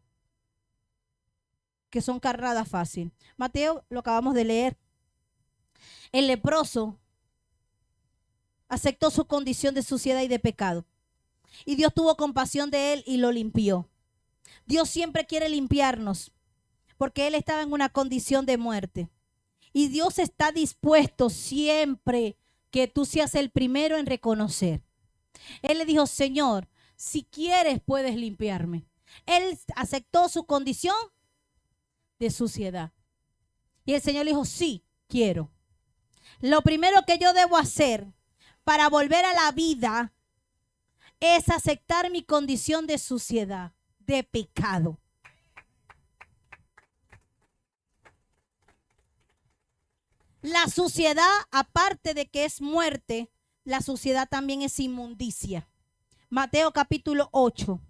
que son cargadas fácil. Mateo, lo acabamos de leer. El leproso aceptó su condición de suciedad y de pecado. Y Dios tuvo compasión de él y lo limpió. Dios siempre quiere limpiarnos porque él estaba en una condición de muerte. Y Dios está dispuesto siempre que tú seas el primero en reconocer. Él le dijo, Señor, si quieres puedes limpiarme. Él aceptó su condición de suciedad. Y el Señor le dijo, sí, quiero. Lo primero que yo debo hacer para volver a la vida es aceptar mi condición de suciedad, de pecado. La suciedad, aparte de que es muerte, la suciedad también es inmundicia. Mateo capítulo 8.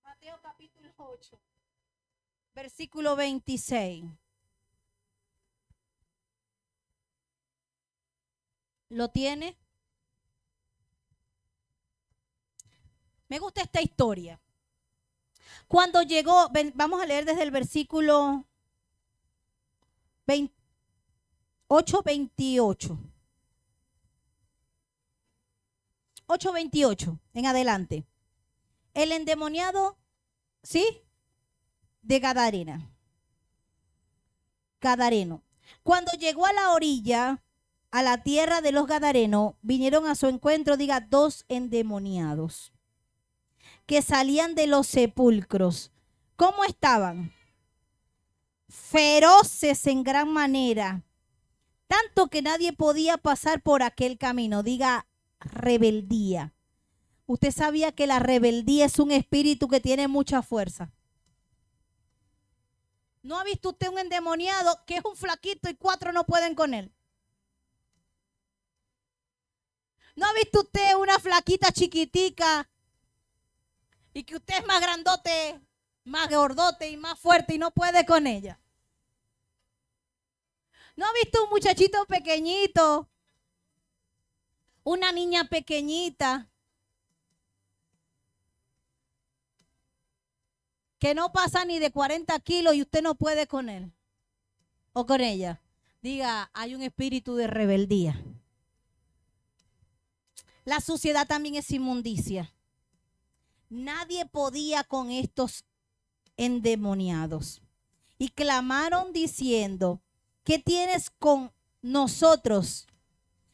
Mateo capítulo 8, versículo 26. ¿Lo tiene? Me gusta esta historia. Cuando llegó, vamos a leer desde el versículo 8:28. 8:28 en adelante. El endemoniado, ¿sí? De Gadareno. Cuando llegó a la orilla, a la tierra de los Gadarenos, vinieron a su encuentro, diga, 2 endemoniados que salían de los sepulcros. ¿Cómo estaban? feroces en gran manera, tanto que nadie podía pasar por aquel camino. Diga rebeldía. Usted sabía que la rebeldía es un espíritu que tiene mucha fuerza. ¿No ha visto usted un endemoniado que es un flaquito y 4 no pueden con él? ¿No ha visto usted una flaquita chiquitica y que usted es más grandote, más gordote y más fuerte y no puede con ella? ¿No ha visto un muchachito pequeñito, una niña pequeñita que no pasa ni de 40 kilos y usted no puede con él o con ella? Diga, hay un espíritu de rebeldía. La suciedad también es inmundicia. Nadie podía con estos endemoniados. Y clamaron diciendo, ¿qué tienes con nosotros,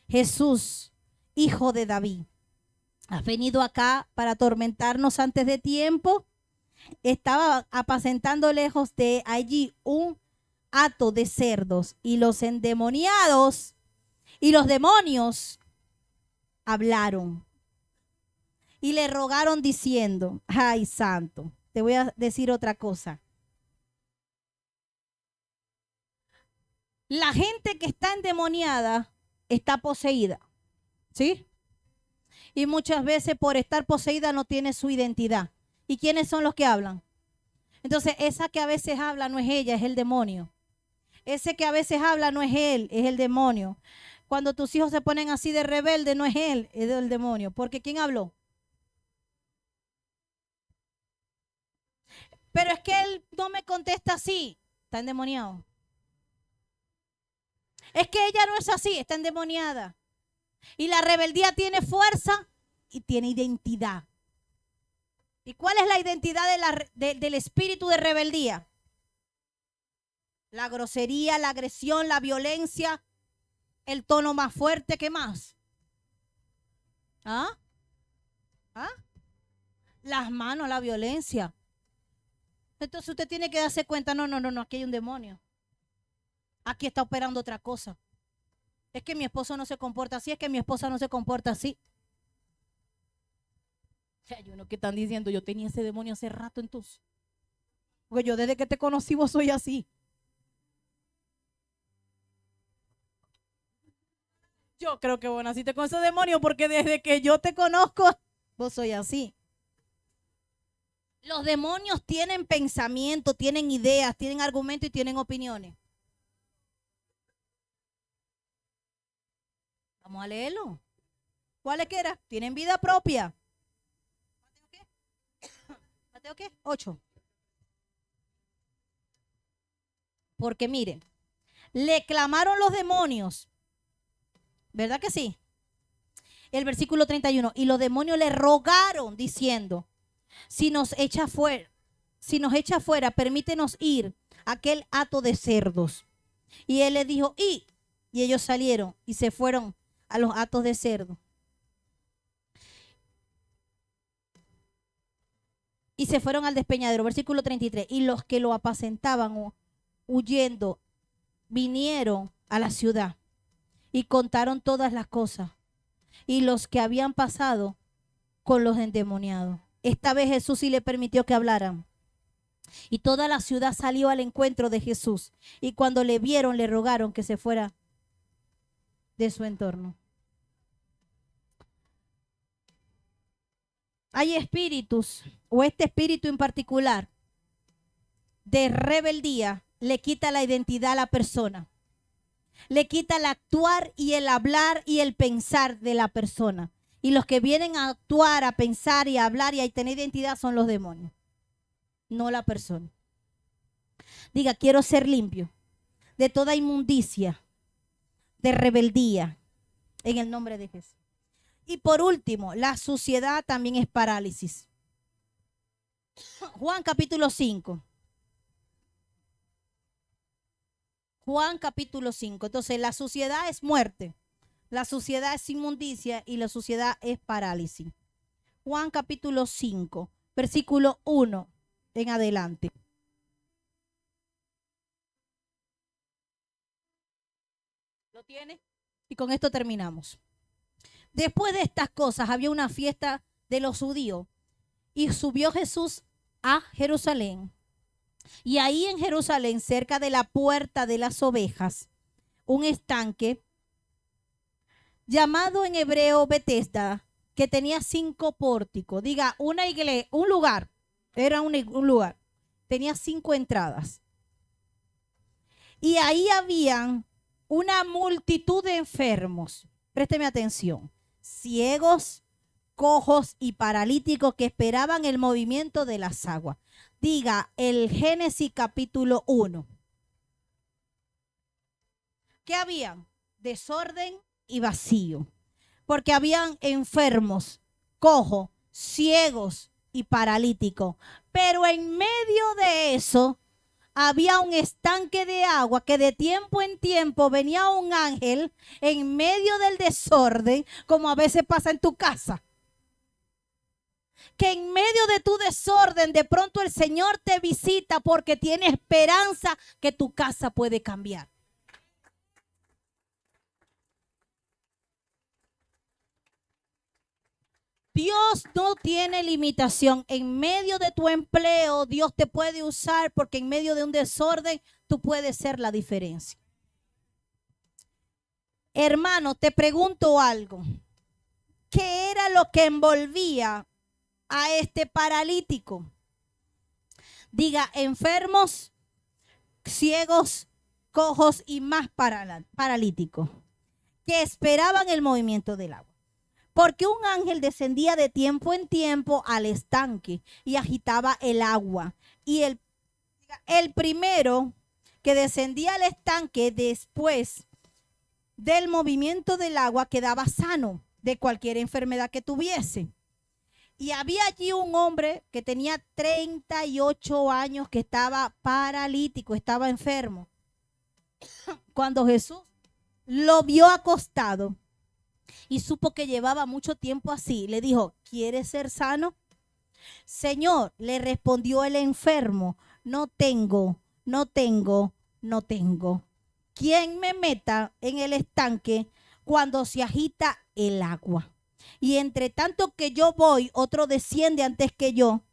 Jesús, hijo de David? ¿Has venido acá para atormentarnos antes de tiempo? Estaba apacentando lejos de allí un hato de cerdos, y los endemoniados y los demonios hablaron y le rogaron diciendo, ay, santo, te voy a decir otra cosa. La gente que está endemoniada está poseída, ¿sí? Y muchas veces por estar poseída no tiene su identidad. ¿Y quiénes son los que hablan? Entonces, esa que a veces habla no es ella, es el demonio. Ese que a veces habla no es él, es el demonio. Cuando tus hijos se ponen así de rebelde, no es él, es el demonio. Porque ¿quién habló? Pero es que él no me contesta así, está endemoniado. Es que ella no es así, está endemoniada. Y la rebeldía tiene fuerza y tiene identidad. ¿Y cuál es la identidad del espíritu de rebeldía? La grosería, la agresión, la violencia, el tono más fuerte. ¿Qué más? ¿Ah? ¿Ah? Las manos, la violencia. Entonces usted tiene que darse cuenta, no, aquí hay un demonio. Aquí está operando otra cosa. Es que mi esposo no se comporta así, es que mi esposa no se comporta así. Hay uno que están diciendo, yo tenía ese demonio hace rato entonces. Porque yo desde que te conocí vos soy así. Yo creo que vos naciste con ese demonio porque desde que yo te conozco, vos soy así. Los demonios tienen pensamiento, tienen ideas, tienen argumentos y tienen opiniones. Vamos a leerlo. ¿Cuáles que era? Tienen vida propia. ¿Mateo qué? ¿Mateo qué? 8. Porque miren, le clamaron los demonios. ¿Verdad que sí? El versículo 31. Y los demonios le rogaron diciendo, si nos echa fuera, permítenos ir a aquel hato de cerdos. Y él les dijo, y ellos salieron y se fueron a los hatos de cerdo. Y se fueron al despeñadero. Versículo 33. Y los que lo apacentaban huyendo vinieron a la ciudad y contaron todas las cosas y los que habían pasado con los endemoniados. Esta vez Jesús sí le permitió que hablaran. Y toda la ciudad salió al encuentro de Jesús. Y cuando le vieron, le rogaron que se fuera de su entorno. Hay espíritus, o este espíritu en particular, de rebeldía, le quita la identidad a la persona. Le quita el actuar y el hablar y el pensar de la persona. Y los que vienen a actuar, a pensar y a hablar y a tener identidad son los demonios, no la persona. Diga, quiero ser limpio de toda inmundicia, de rebeldía, en el nombre de Jesús. Y por último, la suciedad también es parálisis. Juan capítulo 5. Juan capítulo 5. Entonces, la suciedad es muerte, la suciedad es inmundicia y la suciedad es parálisis. Juan capítulo 5, versículo 1 en adelante. ¿Lo tiene? Y con esto terminamos. Después de estas cosas había una fiesta de los judíos y subió Jesús a Jerusalén. Y ahí en Jerusalén, cerca de la puerta de las ovejas, un estanque llamado en hebreo Betesda, que tenía 5 pórticos. Diga, una iglesia, un lugar, era un lugar. Tenía 5 entradas. Y ahí habían una multitud de enfermos. Présteme atención. Ciegos, cojos y paralíticos que esperaban el movimiento de las aguas. Diga, el Génesis capítulo 1. ¿Qué habían? Desorden y vacío. Porque habían enfermos, cojos, ciegos y paralíticos. Pero en medio de eso había un estanque de agua que de tiempo en tiempo venía un ángel en medio del desorden, como a veces pasa en tu casa. Que en medio de tu desorden de pronto el Señor te visita porque tiene esperanza que tu casa puede cambiar. Dios no tiene limitación. En medio de tu empleo, Dios te puede usar porque en medio de un desorden, tú puedes ser la diferencia. Hermano, te pregunto algo. ¿Qué era lo que envolvía a este paralítico? Diga, enfermos, ciegos, cojos y más paralíticos que esperaban el movimiento del agua. Porque un ángel descendía de tiempo en tiempo al estanque y agitaba el agua. Y el primero que descendía al estanque después del movimiento del agua quedaba sano de cualquier enfermedad que tuviese. Y había allí un hombre que tenía 38 años que estaba paralítico, estaba enfermo. Cuando Jesús lo vio acostado y supo que llevaba mucho tiempo así, le dijo, ¿quieres ser sano? Señor, le respondió el enfermo, no tengo quien me meta en el estanque cuando se agita el agua. Y entre tanto que yo voy, otro desciende antes que yo.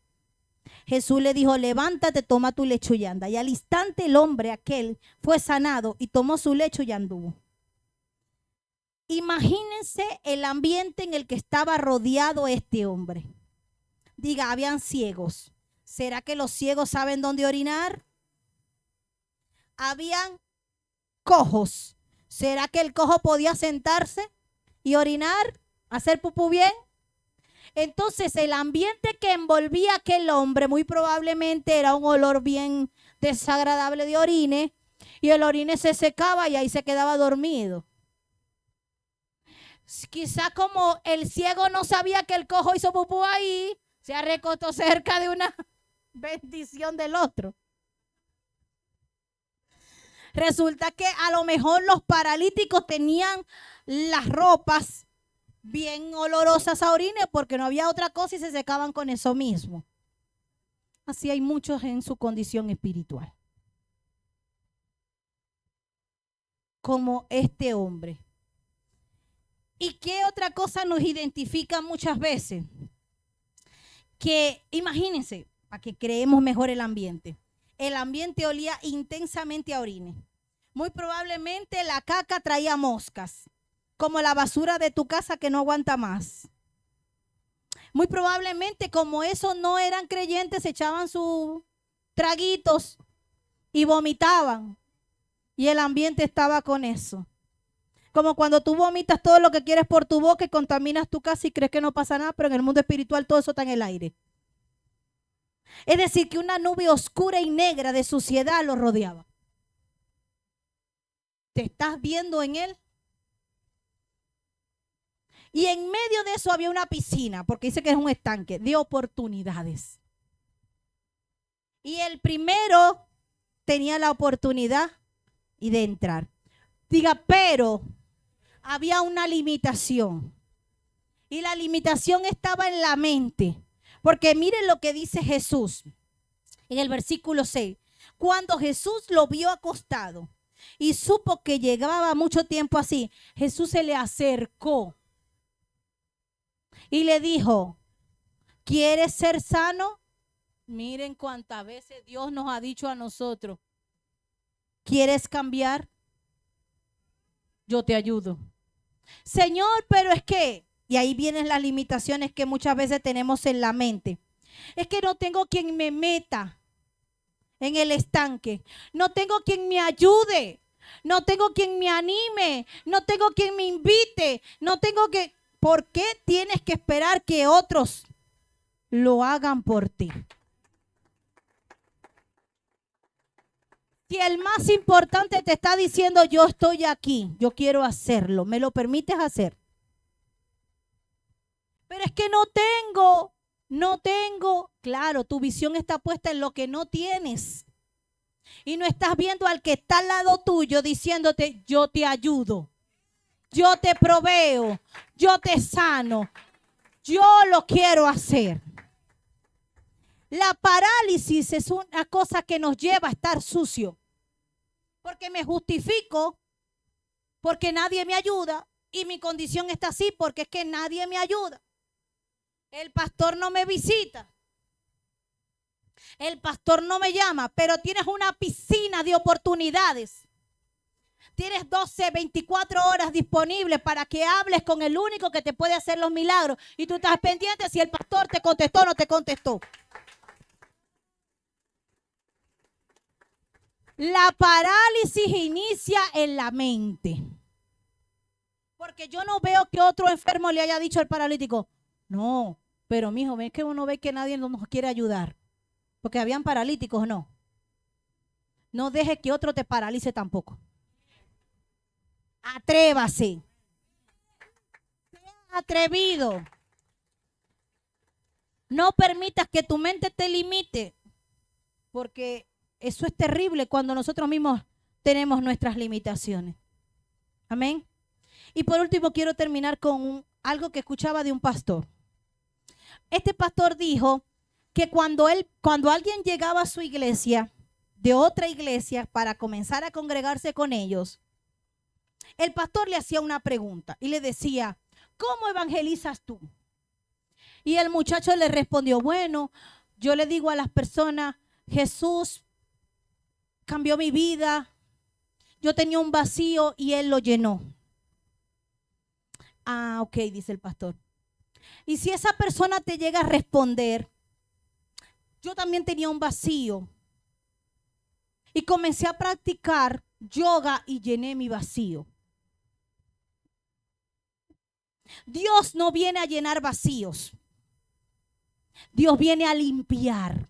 Jesús le dijo, levántate, toma tu lecho y anda. Y al instante el hombre aquel fue sanado y tomó su lecho y anduvo. Imagínense el ambiente en el que estaba rodeado este hombre. Diga, habían ciegos. ¿Será que los ciegos saben dónde orinar? Habían cojos. ¿Será que el cojo podía sentarse y orinar, hacer pupú bien? Entonces el ambiente que envolvía a aquel hombre muy probablemente era un olor bien desagradable de orines, y el orine se secaba y ahí se quedaba dormido. Quizá como el ciego no sabía que el cojo hizo pupú ahí, se recostó cerca de una bendición del otro. Resulta que a lo mejor los paralíticos tenían las ropas bien olorosas a orines porque no había otra cosa y se secaban con eso mismo. Así hay muchos en su condición espiritual. Como este hombre. ¿Y qué otra cosa nos identifica muchas veces? Que imagínense, para que creemos mejor el ambiente. El ambiente olía intensamente a orines. Muy probablemente la caca traía moscas, como la basura de tu casa que no aguanta más. Muy probablemente como esos no eran creyentes, echaban sus traguitos y vomitaban. Y el ambiente estaba con eso. Como cuando tú vomitas todo lo que quieres por tu boca y contaminas tu casa y crees que no pasa nada, pero en el mundo espiritual todo eso está en el aire. Es decir, que una nube oscura y negra de suciedad lo rodeaba. ¿Te estás viendo en él? Y en medio de eso había una piscina, porque dice que es un estanque de oportunidades. Y el primero tenía la oportunidad de entrar. Diga, pero había una limitación. Y la limitación estaba en la mente. Porque miren lo que dice Jesús en el versículo 6. Cuando Jesús lo vio acostado y supo que llevaba mucho tiempo así, Jesús se le acercó y le dijo, ¿quieres ser sano? Miren cuántas veces Dios nos ha dicho a nosotros, ¿quieres cambiar? Yo te ayudo. Señor, pero es que, y ahí vienen las limitaciones que muchas veces tenemos en la mente. Es que no tengo quien me meta en el estanque. No tengo quien me ayude. No tengo quien me anime. No tengo quien me invite. No tengo que... ¿Por qué tienes que esperar que otros lo hagan por ti? Si el más importante te está diciendo, yo estoy aquí, yo quiero hacerlo, ¿me lo permites hacer? Pero es que no tengo. Claro, tu visión está puesta en lo que no tienes. Y no estás viendo al que está al lado tuyo diciéndote, yo te ayudo, yo te proveo, yo te sano, yo lo quiero hacer. La parálisis es una cosa que nos lleva a estar sucio. Porque me justifico, porque nadie me ayuda y mi condición está así porque es que nadie me ayuda. El pastor no me visita. El pastor no me llama, pero tienes una piscina de oportunidades. Tienes 12, 24 horas disponibles para que hables con el único que te puede hacer los milagros. Y tú estás pendiente si el pastor te contestó o no te contestó. La parálisis inicia en la mente. Porque yo no veo que otro enfermo le haya dicho al paralítico, no, pero mijo, ves que uno ve que nadie nos quiere ayudar. Porque habían paralíticos, no. No deje que otro te paralice tampoco. Atrévase. Sea atrevido. No permitas que tu mente te limite. Porque eso es terrible cuando nosotros mismos tenemos nuestras limitaciones. Amén. Y por último quiero terminar con algo que escuchaba de un pastor. Este pastor dijo que cuando alguien llegaba a su iglesia, de otra iglesia, para comenzar a congregarse con ellos, el pastor le hacía una pregunta y le decía, ¿cómo evangelizas tú? Y el muchacho le respondió, bueno, yo le digo a las personas, Jesús cambió mi vida, yo tenía un vacío y Él lo llenó. Ah, ok, dice el pastor. Y si esa persona te llega a responder, yo también tenía un vacío y comencé a practicar yoga y llené mi vacío. Dios no viene a llenar vacíos. Dios viene a limpiar.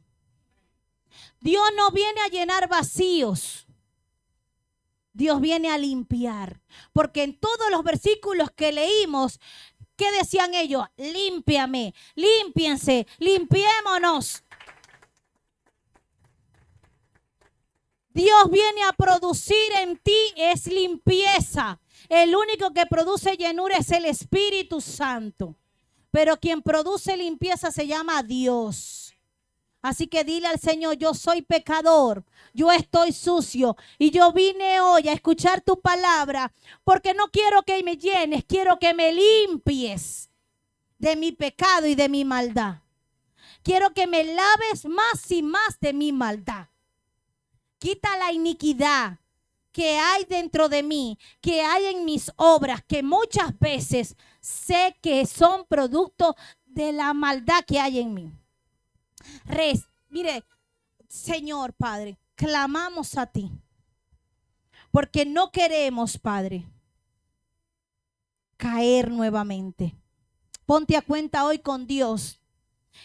Dios no viene a llenar vacíos. Dios viene a limpiar. Porque en todos los versículos que leímos, ¿qué decían ellos? Límpiame, límpiense, limpiémonos. Dios viene a producir en ti es limpieza. El único que produce llenura es el Espíritu Santo. Pero quien produce limpieza se llama Dios. Así que dile al Señor, yo soy pecador, yo estoy sucio y yo vine hoy a escuchar tu palabra porque no quiero que me llenes, quiero que me limpies de mi pecado y de mi maldad. Quiero que me laves más y más de mi maldad. Quita la iniquidad que hay dentro de mí, que hay en mis obras, que muchas veces sé que son producto de la maldad que hay en mí. Mire, Señor Padre, clamamos a ti, porque no queremos, Padre, caer nuevamente. Ponte a cuenta hoy con Dios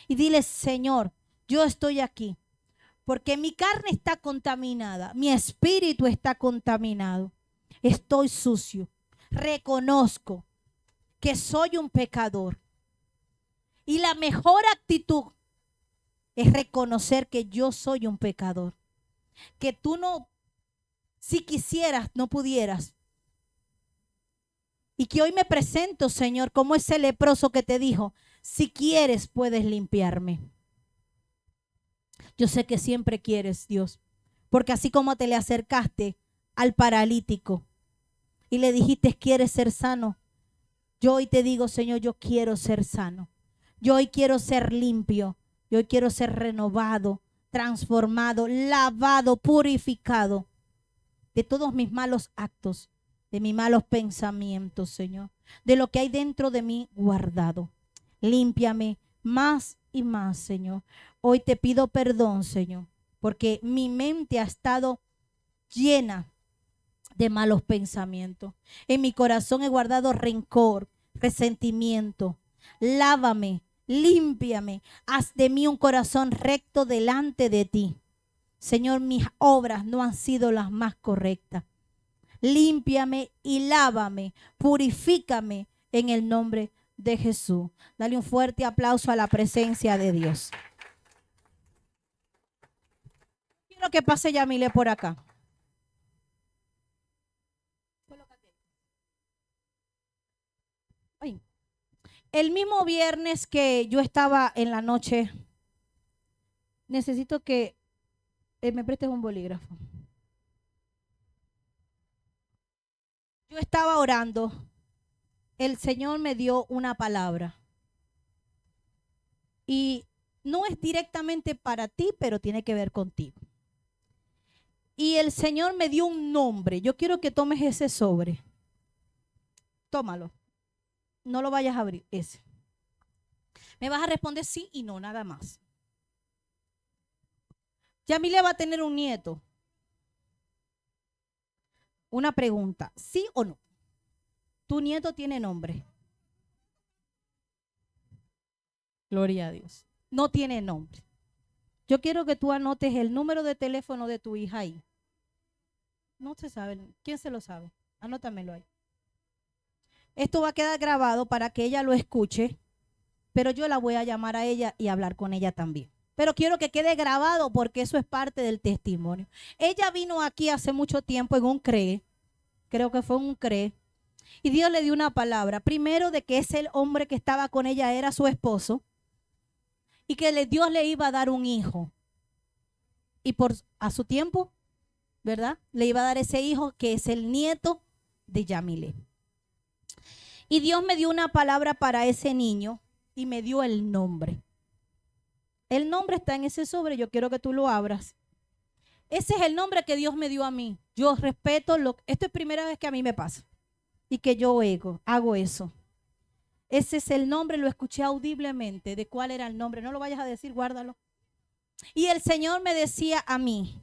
y dile, Señor, yo estoy aquí. Porque mi carne está contaminada, mi espíritu está contaminado, estoy sucio, reconozco que soy un pecador. Y la mejor actitud es reconocer que yo soy un pecador, que tú no, si quisieras, no pudieras. Y que hoy me presento, Señor, como ese leproso que te dijo, si quieres puedes limpiarme. Yo sé que siempre quieres, Dios, porque así como te le acercaste al paralítico y le dijiste, ¿quieres ser sano? Yo hoy te digo, Señor, yo quiero ser sano. Yo hoy quiero ser limpio. Yo hoy quiero ser renovado, transformado, lavado, purificado de todos mis malos actos, de mis malos pensamientos, Señor, de lo que hay dentro de mí guardado. Límpiame más y más, Señor. Hoy te pido perdón, Señor, porque mi mente ha estado llena de malos pensamientos. En mi corazón he guardado rencor, resentimiento. Lávame, límpiame, haz de mí un corazón recto delante de ti. Señor, mis obras no han sido las más correctas. Límpiame y lávame, purifícame en el nombre de Jesús. Dale un fuerte aplauso a la presencia de Dios. Quiero que pase Yamile por acá. Ay. El mismo viernes que yo estaba en la noche, necesito que me prestes un bolígrafo. Yo estaba orando, el Señor me dio una palabra y no es directamente para ti, pero tiene que ver contigo. Y el Señor me dio un nombre. Yo quiero que tomes ese sobre. Tómalo. No lo vayas a abrir, ese. Me vas a responder sí y no, nada más. Yamile va a tener un nieto. Una pregunta, ¿sí o no? ¿Tu nieto tiene nombre? Gloria a Dios. No tiene nombre. Yo quiero que tú anotes el número de teléfono de tu hija ahí. No se sabe. ¿Quién se lo sabe? Anótamelo ahí. Esto va a quedar grabado para que ella lo escuche, pero yo la voy a llamar a ella y hablar con ella también. Pero quiero que quede grabado porque eso es parte del testimonio. Ella vino aquí hace mucho tiempo en un CRE, creo que fue un CRE, y Dios le dio una palabra. Primero, de que ese hombre que estaba con ella era su esposo y que Dios le iba a dar un hijo. Y a su tiempo, ¿verdad? Le iba a dar ese hijo que es el nieto de Yamile. Y Dios me dio una palabra para ese niño y me dio el nombre. El nombre está en ese sobre, yo quiero que tú lo abras. Ese es el nombre que Dios me dio a mí. Yo respeto, esto es primera vez que a mí me pasa y que yo hago eso. Ese es el nombre, lo escuché audiblemente de cuál era el nombre. No lo vayas a decir, guárdalo. Y el Señor me decía a mí,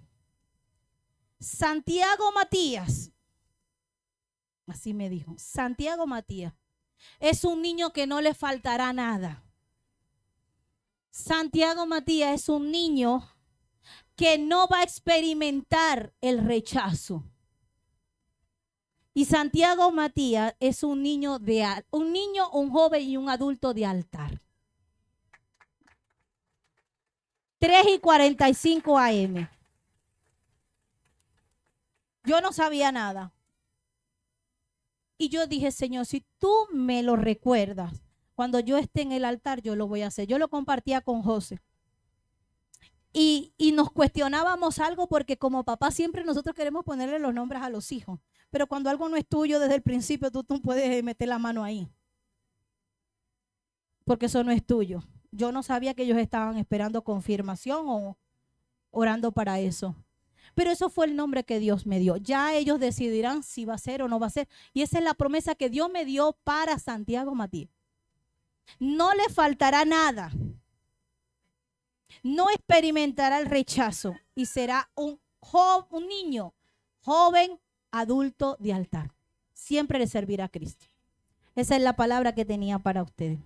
Santiago Matías, así me dijo, Santiago Matías, es un niño que no le faltará nada. Santiago Matías es un niño que no va a experimentar el rechazo. Y Santiago Matías es un niño, un joven y un adulto de altar. 3:45 AM. Yo no sabía nada. Y yo dije, Señor, si tú me lo recuerdas, cuando yo esté en el altar, yo lo voy a hacer. Yo lo compartía con José. Y nos cuestionábamos algo porque como papá siempre nosotros queremos ponerle los nombres a los hijos. Pero cuando algo no es tuyo desde el principio, tú puedes meter la mano ahí. Porque eso no es tuyo. Yo no sabía que ellos estaban esperando confirmación o orando para eso. Pero eso fue el nombre que Dios me dio. Ya ellos decidirán si va a ser o no va a ser. Y esa es la promesa que Dios me dio para Santiago Matías. No le faltará nada. No experimentará el rechazo y será un niño, joven, adulto de altar. Siempre le servirá a Cristo. Esa es la palabra que tenía para ustedes.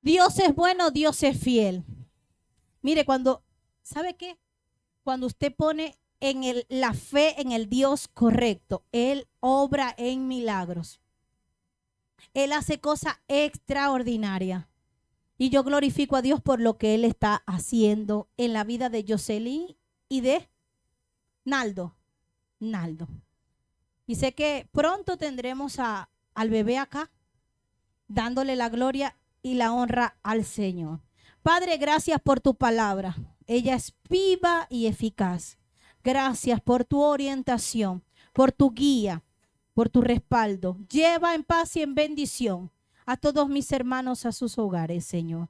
Dios es bueno, Dios es fiel. Mire, ¿sabe qué? Cuando usted pone la fe en el Dios correcto, Él obra en milagros. Él hace cosas extraordinarias. Y yo glorifico a Dios por lo que Él está haciendo en la vida de Jocelyn y de Naldo. Y sé que pronto tendremos al bebé acá, dándole la gloria y la honra al Señor. Padre, gracias por tu palabra. Ella es viva y eficaz. Gracias por tu orientación, por tu guía, por tu respaldo. Lleva en paz y en bendición a todos mis hermanos a sus hogares, Señor.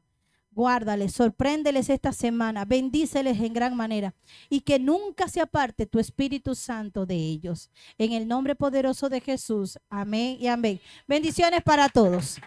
Guárdales, sorpréndeles esta semana, bendíceles en gran manera y que nunca se aparte tu Espíritu Santo de ellos. En el nombre poderoso de Jesús, amén y amén. Bendiciones para todos.